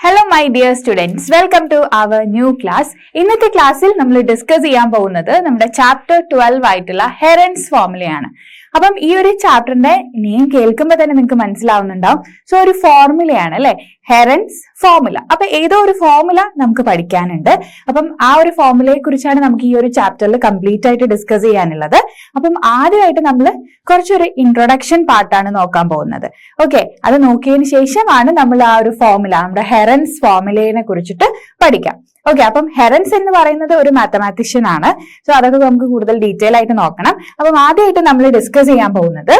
Hello my dear students, welcome to our new class. ഇന്നത്തെ ക്ലാസ്സിൽ നമ്മൾ ഡിസ്കസ് ചെയ്യാൻ പോകുന്നത് നമ്മുടെ ചാപ്റ്റർ 12 ആയിട്ടുള്ള ഹെറൻസ് ഫോർമുലയാണ്. അപ്പം ഈ ഒരു ചാപ്റ്ററിന്റെ നെയിം കേൾക്കുമ്പോൾ തന്നെ നിങ്ങൾക്ക് മനസ്സിലാവുന്നുണ്ടാവും. സോ ഒരു ഫോർമുലയാണ് അല്ലെ, ഹെറൻസ് ഫോർമുല. അപ്പൊ ഏതോ ഒരു ഫോർമുല നമുക്ക് പഠിക്കാനുണ്ട്. അപ്പം ആ ഒരു ഫോർമുലയെ കുറിച്ചാണ് നമുക്ക് ഈ ഒരു ചാപ്റ്ററിൽ കംപ്ലീറ്റ് ആയിട്ട് ഡിസ്കസ് ചെയ്യാനുള്ളത്. അപ്പം ആദ്യമായിട്ട് നമ്മൾ കുറച്ചൊരു ഇൻട്രൊഡക്ഷൻ പാർട്ടാണ് നോക്കാൻ പോകുന്നത്. ഓക്കെ, അത് നോക്കിയതിന് ശേഷമാണ് നമ്മൾ ആ ഒരു ഫോർമുല, നമ്മുടെ ഹെറൻസ് ഫോർമുലയെ കുറിച്ചിട്ട് പഠിക്കാം. ഓക്കെ, അപ്പം ഹെറൻസ് എന്ന് പറയുന്നത് ഒരു മാത്തമാറ്റീഷ്യൻ ആണ്. സോ അതൊക്കെ നമുക്ക് കൂടുതൽ ഡീറ്റെയിൽ ആയിട്ട് നോക്കണം. അപ്പം ആദ്യമായിട്ട് നമ്മൾ ഡിസ്കസ് ചെയ്യാൻ പോകുന്നത്,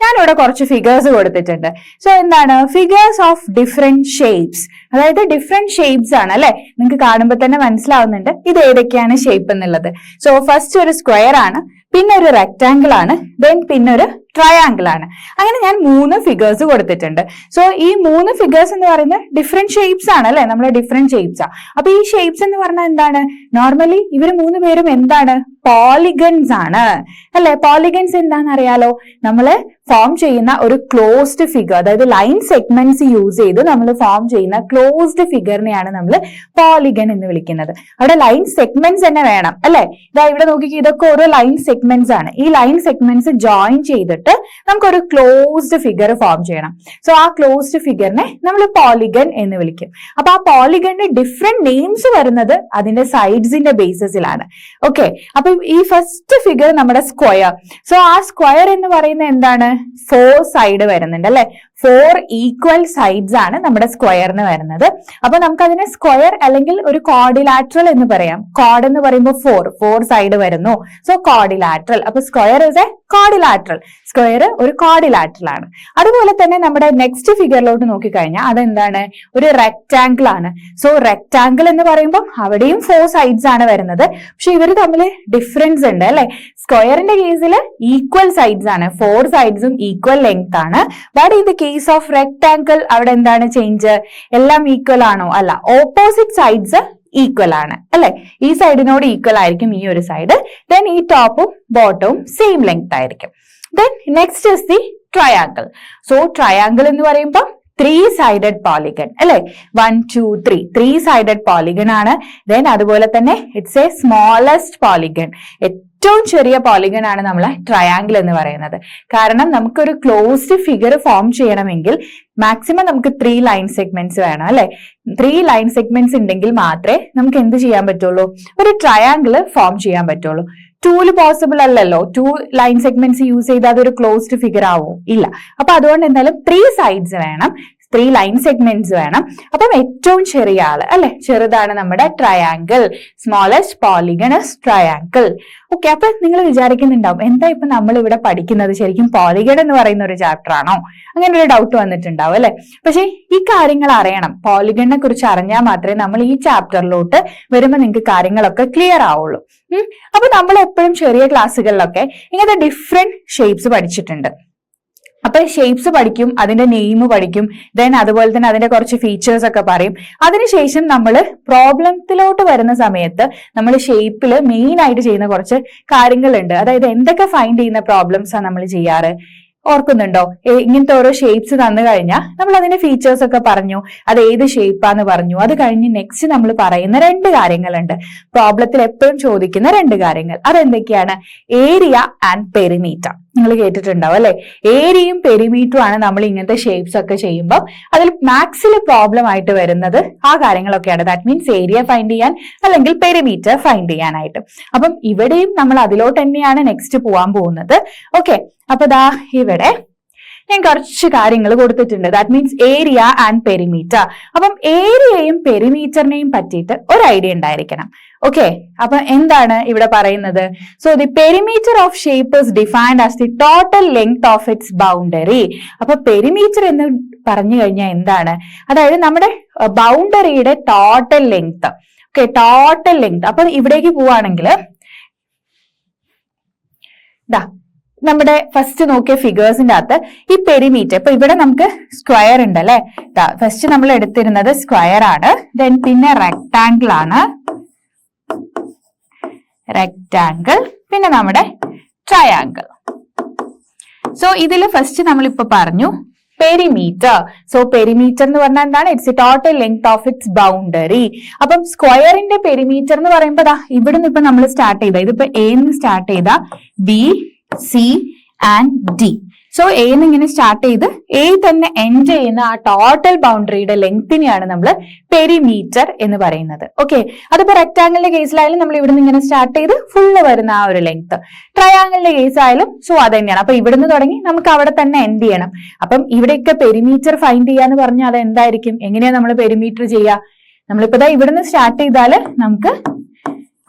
ഞാനിവിടെ കുറച്ച് ഫിഗേഴ്സ് കൊടുത്തിട്ടുണ്ട്. സോ എന്താണ് ഫിഗേഴ്സ് ഓഫ് ഡിഫറെന്റ് ഷേപ്സ്, അതായത് ഡിഫറെന്റ് ഷേപ്സ് ആണ് അല്ലെ. നിങ്ങൾക്ക് കാണുമ്പോൾ തന്നെ മനസ്സിലാവുന്നുണ്ട് ഇത് ഏതൊക്കെയാണ് ഷേപ്പ് എന്നുള്ളത്. സോ ഫസ്റ്റ് ഒരു സ്ക്വയർ ആണ്, പിന്നെ ഒരു റെക്ടാംഗിൾ ആണ്, പിന്നെ ഒരു ട്രയാംഗിൾ ആണ്. അങ്ങനെ ഞാൻ 3 ഫിഗേഴ്സ് കൊടുത്തിട്ടുണ്ട്. സോ ഈ 3 ഫിഗേഴ്സ് എന്ന് പറയുന്നത് ഡിഫറെന്റ് ഷേപ്സ് ആണ് അല്ലെ, നമ്മളെ ഡിഫറെന്റ് ഷേപ്സ് ആണ്. അപ്പൊ ഈ ഷേപ്സ് എന്ന് പറഞ്ഞാൽ എന്താണ്, നോർമലി ഇവർ 3 പേരും എന്താണ്, പോളിഗൺസ് ആണ് അല്ലെ. പോളിഗൺസ് എന്താണെന്ന് അറിയാലോ, നമ്മള് ഫോം ചെയ്യുന്ന ഒരു ക്ലോസ്ഡ് ഫിഗർ, അതായത് ലൈൻ സെഗ്മെന്റ്സ് യൂസ് ചെയ്ത് നമ്മൾ ഫോം ചെയ്യുന്ന ക്ലോസ്ഡ് ഫിഗറിനെയാണ് നമ്മൾ പോളിഗൺ എന്ന് വിളിക്കുന്നത്. അവിടെ ലൈൻ സെഗ്മെന്റ്സ് തന്നെ വേണം അല്ലെ. ഇതാ ഇവിടെ നോക്കിക്കോ, ഇതൊക്കെ ഓരോ ലൈൻ സെഗ്മെന്റ്സ് ആണ്. ഈ ലൈൻ സെഗ്മെന്റ്സ് ജോയിൻ ചെയ്തിട്ട് നമുക്കൊരു ക്ലോസ്ഡ് ഫിഗർ ഫോം ചെയ്യണം. സോ ആ ക്ലോസ്ഡ് ഫിഗറിനെ നമ്മൾ പോളിഗൺ എന്ന് വിളിക്കും. അപ്പൊ ആ പോളിഗണിന്റെ ഡിഫറെന്റ് നെയിംസ് വരുന്നത് അതിന്റെ സൈഡ്സിന്റെ ബേസിസിലാണ്. ഓക്കെ, അപ്പൊ ഈ ഫസ്റ്റ് ഫിഗർ നമ്മുടെ സ്ക്വയർ. സോ ആ സ്ക്വയർ എന്ന് പറയുന്നത് എന്താണ്, 4 സൈഡ് വരുന്നുണ്ട് അല്ലെ. 4 ഈക്വൽ സൈഡ്സ് ആണ് നമ്മുടെ സ്ക്വയറിന് വരുന്നത്. അപ്പൊ നമുക്ക് അതിനെ സ്ക്വയർ അല്ലെങ്കിൽ ഒരു കോർഡിലാറ്ററൽ എന്ന് പറയാം. കോർഡ് എന്ന് പറയുമ്പോൾ 4 സൈഡ് വരുന്നു. സോ കോർഡിലാറ്ററൽ. അപ്പൊ സ്ക്വയർ ഇസ് എ കോർഡിലാറ്ററൽ. സ്ക്വയർ ഒരു കോർഡിലാറ്ററൽ ആണ്. അതുപോലെ തന്നെ നമ്മുടെ നെക്സ്റ്റ് ഫിഗറിലോട്ട് നോക്കിക്കഴിഞ്ഞാൽ അതെന്താണ്, ഒരു റെക്ടാംഗിൾ ആണ്. സോ റെക്ടാംഗിൾ എന്ന് പറയുമ്പോൾ അവിടെയും 4 സൈഡ്സ് ആണ് വരുന്നത്. പക്ഷെ ഇവർ തമ്മിൽ ഡിഫറൻസ് ഉണ്ട് അല്ലെ. സ്ക്വയറിന്റെ കേസിൽ ഈക്വൽ സൈഡ്സ് ആണ്, 4 സൈഡ്സും ഈക്വൽ ലെങ്ത് ആണ്. But in the case of rectangle അവിടെ എന്താണ് ചേഞ്ച്, എല്ലാം ഈക്വൽ ആണോ, അല്ല, ഓപ്പോസിറ്റ് സൈഡ്സ് ഈക്വൽ ആണ് അല്ലെ. ഈ സൈഡിനോട് ഈക്വൽ ആയിരിക്കും ഈ ഒരു സൈഡ്. ദെൻ ഈ ടോപ്പും ബോട്ടവും സെയിം ലെങ്ത് ആയിരിക്കും. Then next is the triangle. So triangle എന്ന് പറയുമ്പോൾ 3 സൈഡഡ് പോളിഗൺ അല്ലെ. 1 2 3 സൈഡഡ് പോളിഗൺ ആണ്. ദെൻ അതുപോലെ തന്നെ ഇറ്റ്സ് എ സ്മോളസ്റ്റ് പോളിഗൺ, ഏറ്റവും ചെറിയ പോളിഗൺ ആണ് നമ്മളെ ട്രയാംഗിൾ എന്ന് പറയുന്നത്. കാരണം നമുക്കൊരു ക്ലോസ്ഡ് ഫിഗർ ഫോം ചെയ്യണമെങ്കിൽ മാക്സിമം നമുക്ക് 3 ലൈൻ സെഗ്മെന്റ്സ് വേണം അല്ലെ. 3 ലൈൻ സെഗ്മെന്റ്സ് ഉണ്ടെങ്കിൽ മാത്രമേ നമുക്ക് എന്ത് ചെയ്യാൻ പറ്റുള്ളൂ, ഒരു ട്രയാംഗിൾ ഫോം ചെയ്യാൻ പറ്റുള്ളൂ. 2 പോസിബിൾ അല്ലല്ലോ. 2 ലൈൻ സെഗ്മെന്റ്സ് യൂസ് ചെയ്ത് അതൊരു ക്ലോസ്ഡ് ഫിഗർ ആവും, ഇല്ല. അപ്പൊ അതുകൊണ്ട് എന്തായാലും 3 സൈഡ്സ് വേണം, 3 ലൈൻ സെഗ്മെന്റ്സ് വേണം. അപ്പം ഏറ്റവും ചെറിയ ആള് അല്ലെ, ചെറുതാണ് നമ്മുടെ triangle. Smallest polygon is triangle. Okay, അപ്പൊ നിങ്ങൾ വിചാരിക്കുന്നുണ്ടാവും എന്താ ഇപ്പൊ നമ്മൾ ഇവിടെ പഠിക്കുന്നത്, ശരിക്കും പോളിഗൺ എന്ന് പറയുന്ന ഒരു ചാപ്റ്റർ ആണോ, അങ്ങനെ ഒരു ഡൗട്ട് വന്നിട്ടുണ്ടാവും അല്ലെ. പക്ഷെ ഈ കാര്യങ്ങൾ അറിയണം, പോളിഗണിനെ കുറിച്ച് അറിഞ്ഞാൽ മാത്രമേ നമ്മൾ ഈ ചാപ്റ്ററിലോട്ട് വരുമ്പോൾ നിങ്ങൾക്ക് കാര്യങ്ങളൊക്കെ ക്ലിയർ ആവുള്ളൂ. അപ്പൊ നമ്മൾ എപ്പോഴും ചെറിയ ക്ലാസ്സുകളിലൊക്കെ ഇങ്ങനത്തെ ഡിഫറെന്റ് ഷേപ്സ് പഠിച്ചിട്ടുണ്ട്. അപ്പൊ ഷേപ്സ് പഠിക്കും, അതിന്റെ നെയിം പഠിക്കും, ദെൻ അതുപോലെ തന്നെ അതിന്റെ കുറച്ച് ഫീച്ചേഴ്സ് ഒക്കെ പറയും. അതിനുശേഷം നമ്മൾ പ്രോബ്ലത്തിലോട്ട് വരുന്ന സമയത്ത് നമ്മൾ ഷേപ്പിൽ മെയിൻ ആയിട്ട് ചെയ്യുന്ന കുറച്ച് കാര്യങ്ങളുണ്ട്. അതായത് എന്തൊക്കെ ഫൈൻഡ് ചെയ്യുന്ന പ്രോബ്ലംസ് ആണ് നമ്മൾ ചെയ്യാറ്, ഓർക്കുന്നുണ്ടോ? ഇങ്ങനത്തെ ഓരോ ഷേപ്സ് തന്നു കഴിഞ്ഞാൽ നമ്മൾ അതിന്റെ ഫീച്ചേഴ്സ് ഒക്കെ പറഞ്ഞു, അത് ഏത് ഷേപ്പാന്ന് പറഞ്ഞു. അത് കഴിഞ്ഞ് നെക്സ്റ്റ് നമ്മൾ പറയുന്ന 2 കാര്യങ്ങളുണ്ട്, പ്രോബ്ലത്തിൽ എപ്പോഴും ചോദിക്കുന്ന 2 കാര്യങ്ങൾ. അതെന്തൊക്കെയാണ്, ഏരിയ ആൻഡ് പെരിമീറ്റർ. നിങ്ങൾ കേട്ടിട്ടുണ്ടാവും അല്ലെ. ഏരിയയും പെരിമീറ്ററും ആണ് നമ്മൾ ഇങ്ങനത്തെ ഷേപ്സ് ഒക്കെ ചെയ്യുമ്പോൾ അതിൽ മാത്സിൽ പ്രോബ്ലം ആയിട്ട് വരുന്നത് ആ കാര്യങ്ങളൊക്കെയാണ്. ദാറ്റ് മീൻസ് ഏരിയ ഫൈൻഡ് ചെയ്യാൻ അല്ലെങ്കിൽ പെരിമീറ്റർ ഫൈൻഡ് ചെയ്യാനായിട്ട്. അപ്പം ഇവിടെയും നമ്മൾ അതിലോട്ട് തന്നെയാണ് നെക്സ്റ്റ് പോവാൻ പോകുന്നത്. ഓക്കെ, അപ്പൊ ദാ ഇവിടെ ഞാൻ കുറച്ച് കാര്യങ്ങൾ കൊടുത്തിട്ടുണ്ട്. That means area and perimeter. അപ്പം ഏരിയയും പെരിമീറ്ററിനെയും പറ്റിയിട്ട് ഒരു ഐഡിയ ഉണ്ടായിരിക്കണം. ഓക്കെ, അപ്പൊ എന്താണ് ഇവിടെ പറയുന്നത്, so the perimeter of shape is defined as the total length of its boundary. അപ്പൊ പെരിമീറ്റർ എന്ന് പറഞ്ഞു കഴിഞ്ഞാൽ എന്താണ്, അതായത് നമ്മുടെ ബൗണ്ടറിയുടെ total length. Okay, total length. അപ്പൊ ഇവിടേക്ക് പോവാണെങ്കിൽ ദാ നമ്മുടെ ഫസ്റ്റ് നോക്കിയ ഫിഗേഴ്സിന്റെ അകത്ത് ഈ പെരിമീറ്റർ, ഇപ്പൊ ഇവിടെ നമുക്ക് സ്ക്വയർ ഉണ്ട് അല്ലെ. ഫസ്റ്റ് നമ്മൾ എടുത്തിരുന്നത് സ്ക്വയർ ആണ്, ദെൻ പിന്നെ റെക്ടാംഗിൾ ആണ്, റെക്ടാംഗിൾ, പിന്നെ നമ്മുടെ ട്രയാംഗിൾ. സോ ഇതിൽ ഫസ്റ്റ് നമ്മളിപ്പോ പറഞ്ഞു പെരിമീറ്റർ. സോ പെരിമീറ്റർ എന്ന് പറഞ്ഞാൽ എന്താണ്? It's A total length of its boundary. അപ്പം സ്ക്വയറിന്റെ പെരിമീറ്റർ എന്ന് പറയുമ്പോൾ ഇവിടുന്ന് ഇപ്പൊ നമ്മൾ സ്റ്റാർട്ട് ചെയ്ത ഇതിപ്പോ എന്ന് സ്റ്റാർട്ട് ചെയ്ത B, C and D. So എന്ന് ഇങ്ങനെ സ്റ്റാർട്ട് ചെയ്ത് എ തന്നെ എൻഡ് ചെയ്യുന്ന ആ ടോട്ടൽ ബൗണ്ടറിയുടെ ലെങ്തിനെയാണ് നമ്മൾ പെരിമീറ്റർ എന്ന് പറയുന്നത്. ഓക്കെ, അതിപ്പോ റെക്ടാംഗിളിന്റെ കേസിലായാലും നമ്മൾ ഇവിടുന്ന് ഇങ്ങനെ സ്റ്റാർട്ട് ചെയ്ത് ഫുള്ള് വരുന്ന ആ ഒരു ലെങ്ത്. ട്രയാംഗിളിന്റെ കേസ് ആയാലും സോ അത് തന്നെയാണ്. അപ്പൊ ഇവിടുന്ന് തുടങ്ങി നമുക്ക് അവിടെ തന്നെ എൻഡ് ചെയ്യണം. അപ്പം ഇവിടെയൊക്കെ പെരിമീറ്റർ ഫൈൻഡ് ചെയ്യാന്ന് പറഞ്ഞാൽ അത് എന്തായിരിക്കും? എങ്ങനെയാ നമ്മൾ പെരിമീറ്റർ ചെയ്യുക? നമ്മളിപ്പോ ഇവിടുന്ന് സ്റ്റാർട്ട് ചെയ്താൽ നമുക്ക്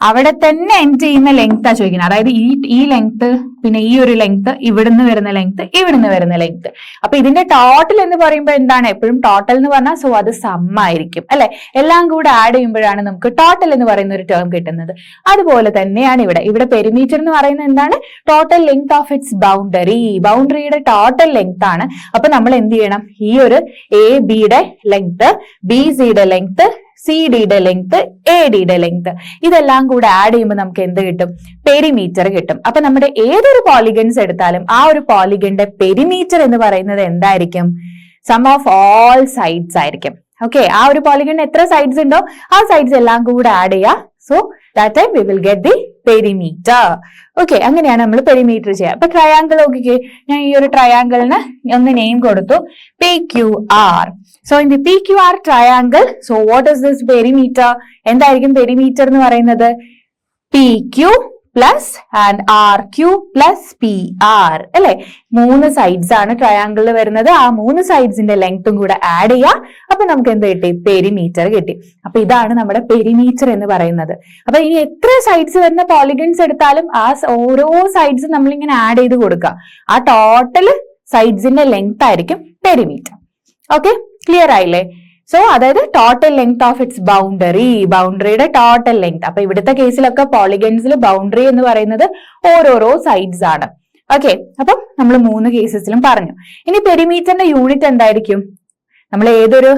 അവിടെ തന്നെ എൻഡ് ചെയ്യുന്ന ലെങ്ത് ആ ചോദിക്കുന്നത്. അതായത് ഈ ലെങ്ത്, പിന്നെ ഈ ഒരു ലെങ്ത്, ഇവിടുന്ന് വരുന്ന ലെങ്ത്, ഇവിടുന്ന് വരുന്ന ലെങ്ത്. അപ്പൊ ഇതിന്റെ ടോട്ടൽ എന്ന് പറയുമ്പോൾ എന്താണ്? എപ്പോഴും ടോട്ടൽ എന്ന് പറഞ്ഞാൽ സോ അത് സം ആയിരിക്കും അല്ലെ? എല്ലാം കൂടെ ആഡ് ചെയ്യുമ്പോഴാണ് നമുക്ക് ടോട്ടൽ എന്ന് പറയുന്ന ഒരു ടേം കിട്ടുന്നത്. അതുപോലെ തന്നെയാണ് ഇവിടെ പെരിമീറ്റർ എന്ന് പറയുന്നത് എന്താണ്? Total length of its boundary. ബൗണ്ടറിയുടെ ടോട്ടൽ ലെങ്ത് ആണ്. അപ്പൊ നമ്മൾ എന്ത് ചെയ്യണം? ഈ ഒരു എ ബിയുടെ ലെങ്ത്, ബി സിയുടെ ലെങ്ത്, സി ഡിയുടെ ലെങ്ത്, എ ഡിയുടെ ലെങ്ത്, ഇതെല്ലാം കൂടെ ആഡ് ചെയ്യുമ്പോൾ നമുക്ക് എന്ത് കിട്ടും? പെരിമീറ്റർ കിട്ടും. അപ്പൊ നമ്മുടെ ഏതൊരു പോളിഗൺസ് എടുത്താലും ആ ഒരു പോളിഗന്റെ പെരിമീറ്റർ എന്ന് പറയുന്നത് എന്തായിരിക്കും? സം ഓഫ് ഓൾ സൈഡ്സ് ആയിരിക്കും. ഓക്കെ, ആ ഒരു പോളിഗണിന് എത്ര സൈഡ്സ് ഉണ്ടോ ആ സൈഡ്സ് എല്ലാം കൂടെ ആഡ് ചെയ്യുക. So that time we will get the perimeter. Okay, അങ്ങനെയാണ് നമ്മൾ പെരിമീറ്റർ ചെയ്യുക. അപ്പൊ ട്രയാങ്കിൾ നോക്കിക്കേ, ഞാൻ ഈ ഒരു ട്രയാങ്കിളിന് ഒന്ന് നെയിം കൊടുത്തു, PQR. So in the PQR triangle, so what is this perimeter? എന്തായിരിക്കും പെരിമീറ്റർ എന്ന് പറയുന്നത്? PQ plus and RQ plus PR അല്ലെ? 3 സൈഡ്സ് ആണ് ട്രയാങ്കിളിൽ വരുന്നത്. ആ 3 സൈഡ്സിന്റെ ലെങ്ത്തും കൂടെ ആഡ് ചെയ്യുക. അപ്പൊ നമുക്ക് എന്ത് കിട്ടി? പെരിമീറ്റർ കിട്ടി. അപ്പൊ ഇതാണ് നമ്മുടെ പെരിമീറ്റർ എന്ന് പറയുന്നത്. അപ്പൊ ഇനി എത്ര സൈഡ്സ് വരുന്ന പോളിഗൺസ് എടുത്താലും ആ ഓരോ സൈഡ്സും നമ്മളിങ്ങനെ ആഡ് ചെയ്ത് കൊടുക്കുക. ആ ടോട്ടൽ സൈഡ്സിന്റെ ലെങ്ത് ആയിരിക്കും പെരിമീറ്റർ. ഓക്കെ, ക്ലിയർ ആയില്ലേ? സോ അതായത് total length of its boundary, ബൗണ്ടറിയുടെ ടോട്ടൽ ലെങ്ത്. അപ്പൊ ഇവിടുത്തെ കേസിലൊക്കെ പോളിഗൺസിൽ ബൗണ്ടറി എന്ന് പറയുന്നത് ഓരോരോ സൈഡ്സ് ആണ്. ഓക്കെ, അപ്പം നമ്മൾ 3 കേസസിലും പറഞ്ഞു. ഇനി പെരിമീറ്ററിന്റെ യൂണിറ്റ് എന്തായിരിക്കും? നമ്മൾ ഏതൊരു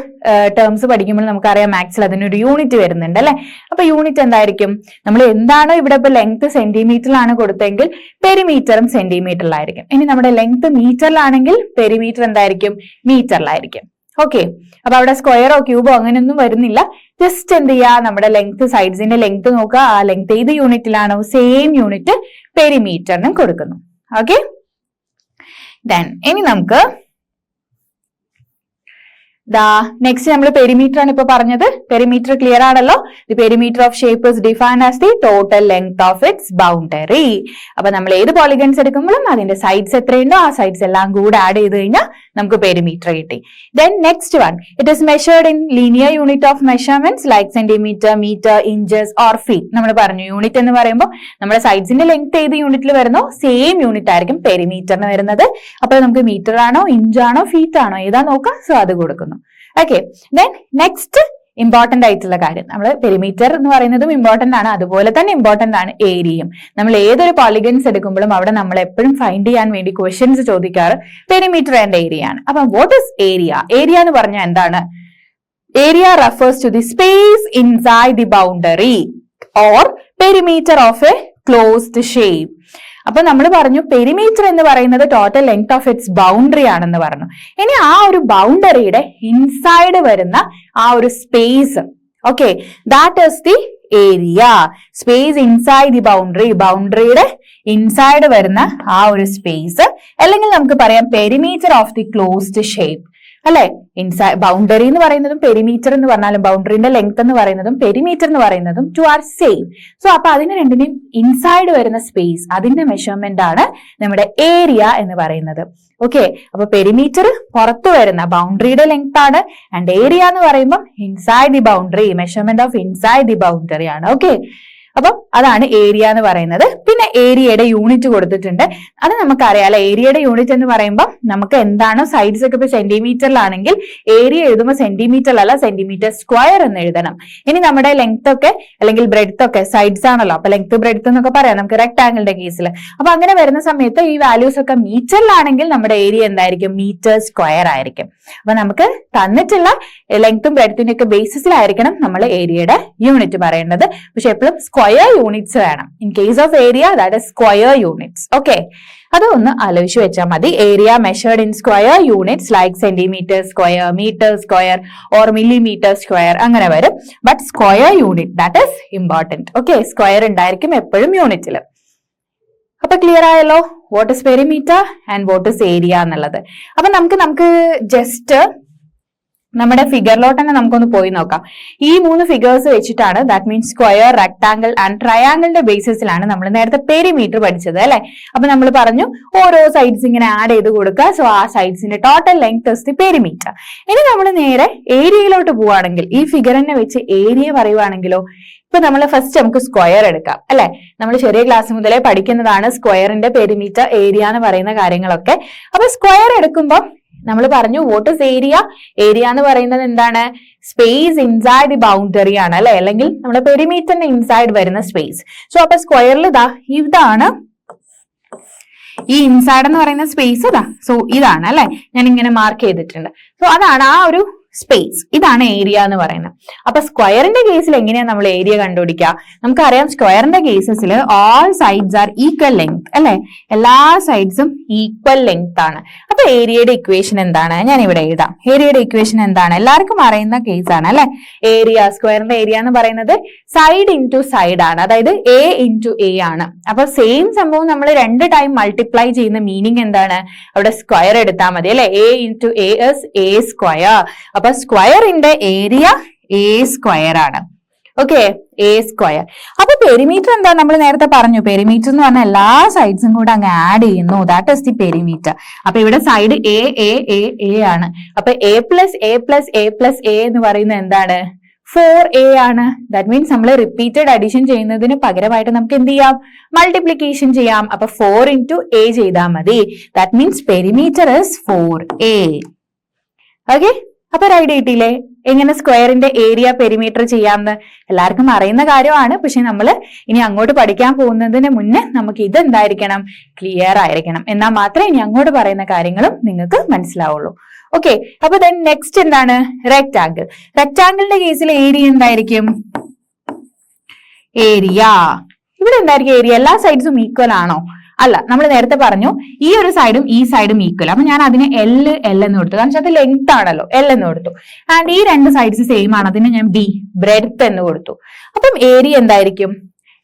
ടേംസ് പഠിക്കുമ്പോൾ നമുക്കറിയാം മാത്സിൽ അതിനൊരു യൂണിറ്റ് വരുന്നുണ്ട് അല്ലെ? അപ്പൊ യൂണിറ്റ് എന്തായിരിക്കും? നമ്മൾ എന്താണോ ഇവിടെ ഇപ്പൊ ലെങ്ത് സെന്റിമീറ്ററിലാണ് കൊടുത്തെങ്കിൽ പെരിമീറ്ററും സെന്റിമീറ്ററിലായിരിക്കും. ഇനി നമ്മുടെ ലെങ്ത് മീറ്ററിലാണെങ്കിൽ പെരിമീറ്റർ എന്തായിരിക്കും? മീറ്ററിലായിരിക്കും. ഓക്കെ, അപ്പൊ അവിടെ സ്ക്വയറോ ക്യൂബോ അങ്ങനെയൊന്നും വരുന്നില്ല. ജസ്റ്റ് എന്ത് ചെയ്യുക? നമ്മുടെ ലെങ്ത്, സൈഡ്സിന്റെ ലെങ്ത് നോക്കുക. ആ ലെങ്ത് ഏത് യൂണിറ്റിലാണോ സെയിം യൂണിറ്റ് പെരിമീറ്ററിനും കൊടുക്കുന്നു. ഓക്കെ, ദെൻ ഇനി നമുക്ക് നെക്സ്റ്റ് നമ്മൾ പെരിമീറ്റർ ആണ് ഇപ്പൊ പറഞ്ഞത്. പെരിമീറ്റർ ക്ലിയർ ആണല്ലോ? The perimeter of shape is defined as the total length of its boundary. അപ്പൊ നമ്മൾ ഏത് പോളിഗൺസ് എടുക്കുമ്പോഴും അതിന്റെ സൈഡ്സ് എത്രയുണ്ടോ ആ സൈഡ്സ് എല്ലാം കൂടെ ആഡ് ചെയ്ത് കഴിഞ്ഞാൽ നമുക്ക് പെരിമീറ്റർ കിട്ടി. Then next one, it is measured in linear unit of measurements like centimetre, metre, inches or feet. നമ്മൾ പറഞ്ഞു യൂണിറ്റ് എന്ന് പറയുമ്പോൾ നമ്മുടെ സൈഡ്സിന്റെ ലെങ്ത് ഏത് യൂണിറ്റിൽ വരുന്നോ സെയിം യൂണിറ്റ് ആയിരിക്കും പെരിമീറ്ററിന് വരുന്നത്. അപ്പൊ നമുക്ക് മീറ്റർ ആണോ, ഇഞ്ച് ആണോ, ഫീറ്റ് ആണോ ഏതാ നോക്കാം. സോ അത് കൊടുക്കുന്നു. ഓക്കെ, ദെൻ നെക്സ്റ്റ് ഇമ്പോർട്ടന്റ് ആയിട്ടുള്ള കാര്യം, നമ്മൾ പെരിമീറ്റർ എന്ന് പറയുന്നതും ഇമ്പോർട്ടന്റ് ആണ്, അതുപോലെ തന്നെ ഇമ്പോർട്ടന്റ് ആണ് ഏരിയയും. നമ്മൾ ഏതൊരു പോളിഗൺസ് എടുക്കുമ്പോഴും അവിടെ നമ്മൾ എപ്പോഴും ഫൈൻഡ് ചെയ്യാൻ വേണ്ടി ക്വസ്റ്റ്യൻസ് ചോദിക്കാറ് പെരിമീറ്റർ ആൻഡ് ഏരിയ ആണ്. അപ്പൊ വാട്ട് ഇസ് ഏരിയ? ഏരിയ എന്ന് പറഞ്ഞാൽ എന്താണ്? Area refers to the space inside the boundary or perimeter of a closed shape. അപ്പൊ നമ്മൾ പറഞ്ഞു പെരിമീറ്റർ എന്ന് പറയുന്നത് total length of its boundary ആണെന്ന് പറഞ്ഞു. ഇനി ആ ഒരു ബൗണ്ടറിയുടെ ഇൻസൈഡ് വരുന്ന ആ ഒരു space, okay, that is the area. Space inside the boundary, ബൗണ്ടറിയുടെ ഇൻസൈഡ് വരുന്ന ആ ഒരു സ്പേസ്, അല്ലെങ്കിൽ നമുക്ക് പറയാം perimeter of the closed shape അല്ലെ? ഇൻസൈഡ് ബൗണ്ടറി എന്ന് പറയുന്നതും പെരിമീറ്റർ എന്ന് പറഞ്ഞാലും ബൗണ്ടറിന്റെ ലെങ്ത് എന്ന് പറയുന്നതും പെരിമീറ്റർ എന്ന് പറയുന്നതും ടു ആർ സെയിം. സോ അപ്പൊ അതിന് രണ്ടിനെയും ഇൻസൈഡ് വരുന്ന സ്പേസ്, അതിന്റെ മെഷർമെന്റ് ആണ് നമ്മുടെ ഏരിയ എന്ന് പറയുന്നത്. ഓക്കെ, അപ്പൊ പെരിമീറ്റർ പുറത്തു വരുന്ന ബൗണ്ടറിയുടെ ലെങ്ത് ആണ്, ആൻഡ് ഏരിയ എന്ന് പറയുമ്പോൾ inside the boundary, measurement of inside the boundary ആണ്. ഓക്കെ, അപ്പം അതാണ് ഏരിയ എന്ന് പറയുന്നത്. പിന്നെ ഏരിയയുടെ യൂണിറ്റ് കൊടുത്തിട്ടുണ്ട്. അത് നമുക്കറിയാലോ, ഏരിയയുടെ യൂണിറ്റ് എന്ന് പറയുമ്പോൾ നമുക്ക് എന്താണോ സൈഡ്സ് ഒക്കെ ഇപ്പൊ സെന്റിമീറ്ററിലാണെങ്കിൽ ഏരിയ എഴുതുമ്പോൾ സെന്റിമീറ്ററിലല്ല സെന്റിമീറ്റർ സ്ക്വയർ എന്ന് എഴുതണം. ഇനി നമ്മുടെ ലെങ്ത് ഒക്കെ അല്ലെങ്കിൽ ബ്രെഡ്ത്ത് ഒക്കെ സൈഡ്സ് ആണല്ലോ, അപ്പൊ ലെങ്ത് ബ്രെഡ്ത്ത് എന്നൊക്കെ പറയാം നമുക്ക് റെക്ടാംഗിളിന്റെ കേസിൽ. അപ്പൊ അങ്ങനെ വരുന്ന സമയത്ത് ഈ വാല്യൂസ് ഒക്കെ മീറ്ററിലാണെങ്കിൽ നമ്മുടെ ഏരിയ എന്തായിരിക്കും? മീറ്റർ സ്ക്വയർ ആയിരിക്കും. അപ്പൊ നമുക്ക് തന്നിട്ടുള്ള ലെങ്ത്തും ബ്രെഡ്ത്തിന്റെ ഒക്കെ ബേസിസിലായിരിക്കണം നമ്മൾ ഏരിയയുടെ യൂണിറ്റ് പറയേണ്ടത്. പക്ഷെ എപ്പോഴും സ്ക്വയർ യൂണിറ്റ്സ് വേണം. In case of area that is square units. Okay, അതൊന്ന് ആലോചിച്ച് വെച്ചാൽ മതി. Area measured in square units like centimetre square, metre square or millimetre square അങ്ങനെ വരും. But square unit that is important. Okay, square ഉണ്ടായിരിക്കും എപ്പോഴും യൂണിറ്റിൽ. അപ്പൊ ക്ലിയർ ആയല്ലോ what is perimeter and what is area എന്നുള്ളത്. അപ്പൊ നമുക്ക് ജസ്റ്റ് നമ്മുടെ ഫിഗറിലോട്ട് തന്നെ നമുക്കൊന്ന് പോയി നോക്കാം. ഈ 3 ഫിഗേഴ്സ് വെച്ചിട്ടാണ്, that means square, rectangle and ട്രയാങ്കിളിന്റെ ബേസിസിലാണ് നമ്മൾ നേരത്തെ പെരിമീറ്റർ പഠിച്ചത് അല്ലെ. അപ്പൊ നമ്മൾ പറഞ്ഞു ഓരോ സൈഡ്സ് ഇങ്ങനെ ആഡ് ചെയ്ത് കൊടുക്കുക. സോ ആ സൈഡ്സിന്റെ total length is the perimeter. ഇനി നമ്മൾ നേരെ ഏരിയയിലോട്ട് പോവുകയാണെങ്കിൽ, ഈ ഫിഗറിനെ വെച്ച് ഏരിയ പറയുവാണെങ്കിലോ, ഇപ്പൊ നമ്മൾ ഫസ്റ്റ് നമുക്ക് സ്ക്വയർ എടുക്കാം അല്ലെ. നമ്മൾ ചെറിയ ക്ലാസ് മുതലേ പഠിക്കുന്നതാണ് സ്ക്വയറിന്റെ പെരിമീറ്റർ, ഏരിയ എന്ന് പറയുന്ന കാര്യങ്ങളൊക്കെ. അപ്പൊ സ്ക്വയർ എടുക്കുമ്പോൾ നമ്മൾ പറഞ്ഞു വാട്ട് ഇസ് ഏരിയ. ഏരിയ എന്ന് പറയുന്നത് എന്താണ്? സ്പേസ് ഇൻസൈഡ് ദി ബൗണ്ടറി ആണ് അല്ലെ, അല്ലെങ്കിൽ നമ്മുടെ പെരിമീറ്ററിന്റെ ഇൻസൈഡ് വരുന്ന സ്പേസ്. സോ അപ്പൊ സ്ക്വയറിൽ ഇതാണ് ഈ ഇൻസൈഡ് എന്ന് പറയുന്ന സ്പേസ്. സോ ഇതാണ് അല്ലെ, ഞാൻ ഇങ്ങനെ മാർക്ക് ചെയ്തിട്ടുണ്ട്. സോ അതാണ് ആ ഒരു സ്പേസ്. ഇതാണ് ഏരിയ എന്ന് പറയുന്നത്. അപ്പൊ സ്ക്വയറിന്റെ കേസിൽ എങ്ങനെയാണ് നമ്മൾ ഏരിയ കണ്ടുപിടിക്കുക? നമുക്കറിയാം സ്ക്വയറിന്റെ കേസസിൽ all sides are equal length അല്ലെ, എല്ലാ സൈഡ്സും ഈക്വൽ ലെങ്ത് ആണ്. അപ്പൊ ഏരിയയുടെ ഇക്വേഷൻ എന്താണ്? ഞാൻ ഇവിടെ എഴുതാം. ഏരിയയുടെ ഇക്വേഷൻ എന്താണ്? എല്ലാവർക്കും അറിയുന്ന കേസാണ് അല്ലെ. ഏരിയ, സ്ക്വയറിന്റെ ഏരിയ എന്ന് പറയുന്നത് സൈഡ് ഇൻറ്റു സൈഡ് ആണ്, അതായത് എ ഇൻറ്റു എ ആണ്. അപ്പൊ സെയിം സംഭവം നമ്മൾ 2 ടൈം മൾട്ടിപ്ലൈ ചെയ്യുന്ന മീനിങ് എന്താണ്? അവിടെ സ്ക്വയർ എടുത്താൽ മതി അല്ലെ. A into A is A square. അപ്പൊ സ്ക്വയറിന്റെ ഏരിയ എ സ്ക്വയർ ആണ്. Okay, A square. അപ്പൊ പെരിമീറ്റർ എന്താ? നമ്മൾ നേരത്തെ പറഞ്ഞു പെരിമീറ്റർ എന്ന് പറഞ്ഞാൽ എല്ലാ സൈഡ്സും കൂടെ അങ്ങ് ആഡ് ചെയ്യുന്നു, ദാറ്റ് ഇസ് ദി പെരിമീറ്റർ. അപ്പൊ ഇവിടെ side A A A A ആണ്. അപ്പൊ A plus A plus A plus A എന്ന് പറയുന്നത് എന്താണ്? 4a ആണ്. ദാറ്റ് മീൻസ് നമ്മൾ റിപ്പീറ്റഡ് അഡീഷൻ ചെയ്യുന്നതിന് പകരമായിട്ട് നമുക്ക് എന്ത് ചെയ്യാം? മൾട്ടിപ്ലിക്കേഷൻ ചെയ്യാം. അപ്പൊ 4 ഇൻറ്റു എ ചെയ്താൽ മതി. That means perimeter is 4a. Okay, അപ്പൊ ഒരു ഐഡിയ കിട്ടിയില്ലേ എങ്ങനെ സ്ക്വയറിന്റെ ഏരിയ പെരിമീറ്റർ ചെയ്യാമെന്ന്? എല്ലാവർക്കും അറിയുന്ന കാര്യമാണ്. പക്ഷെ നമ്മൾ ഇനി അങ്ങോട്ട് പഠിക്കാൻ പോകുന്നതിന് മുന്നേ നമുക്ക് ഇത് എന്തായിരിക്കണം? ക്ലിയർ ആയിരിക്കണം. എന്നാൽ മാത്രമേ ഇനി അങ്ങോട്ട് പറയുന്ന കാര്യങ്ങളും നിങ്ങൾക്ക് മനസ്സിലാവുള്ളൂ. ഓക്കെ, അപ്പൊ ദെൻ നെക്സ്റ്റ് എന്താണ്? റെക്ടാങ്കിൾ. റെക്ടാങ്കിളിന്റെ കേസിൽ ഏരിയ എന്തായിരിക്കും? ഏരിയ ഇവിടെ എന്തായിരിക്കും? ഏരിയ എല്ലാ സൈഡ്സും ഈക്വൽ ആണോ? അല്ല, നമ്മൾ നേരത്തെ പറഞ്ഞു ഈ ഒരു സൈഡും ഈ സൈഡും ഈക്വൽ. അപ്പൊ ഞാൻ അതിന് എൽ എന്ന് കൊടുത്തു, കാരണം അത് ലെങ്ത് ആണല്ലോ, എൽ എന്ന് കൊടുത്തു. ആൻഡ് ഈ 2 സൈഡ്സ് സെയിം ആണ്, അതിന് ഞാൻ ബി ബ്രെഡ്ത്ത് എന്ന് കൊടുത്തു. അപ്പം ഏരിയ എന്തായിരിക്കും?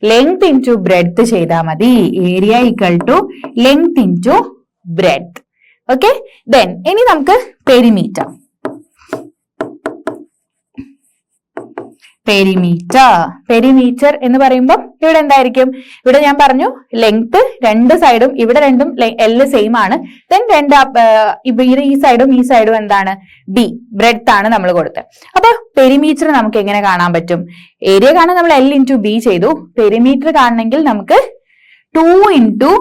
ലെങ്ത് ഇൻറ്റു ബ്രെഡ്ത്ത് ചെയ്താൽ മതി. Area equal to length into breadth. Okay, then ഇനി നമുക്ക് പെരിമീറ്റർ. പെരിമീറ്റർ എന്ന് പറയുമ്പോൾ ഇവിടെ എന്തായിരിക്കും? ഇവിടെ ഞാൻ പറഞ്ഞു ലെങ്ത് 2 സൈഡും ഇവിടെ രണ്ടും എൽ സെയിം ആണ്. ദെൻ ഈ സൈഡും ഈ സൈഡും എന്താണ്? ബി ബ്രെഡ്ത്ത് ആണ് നമ്മൾ കൊടുത്തത്. അപ്പൊ പെരിമീറ്റർ നമുക്ക് എങ്ങനെ കാണാൻ പറ്റും? ഏരിയ കാണാൻ നമ്മൾ എൽ ഇൻറ്റു ബി ചെയ്തു. പെരിമീറ്റർ കാണണമെങ്കിൽ നമുക്ക് 2 ഇൻറ്റു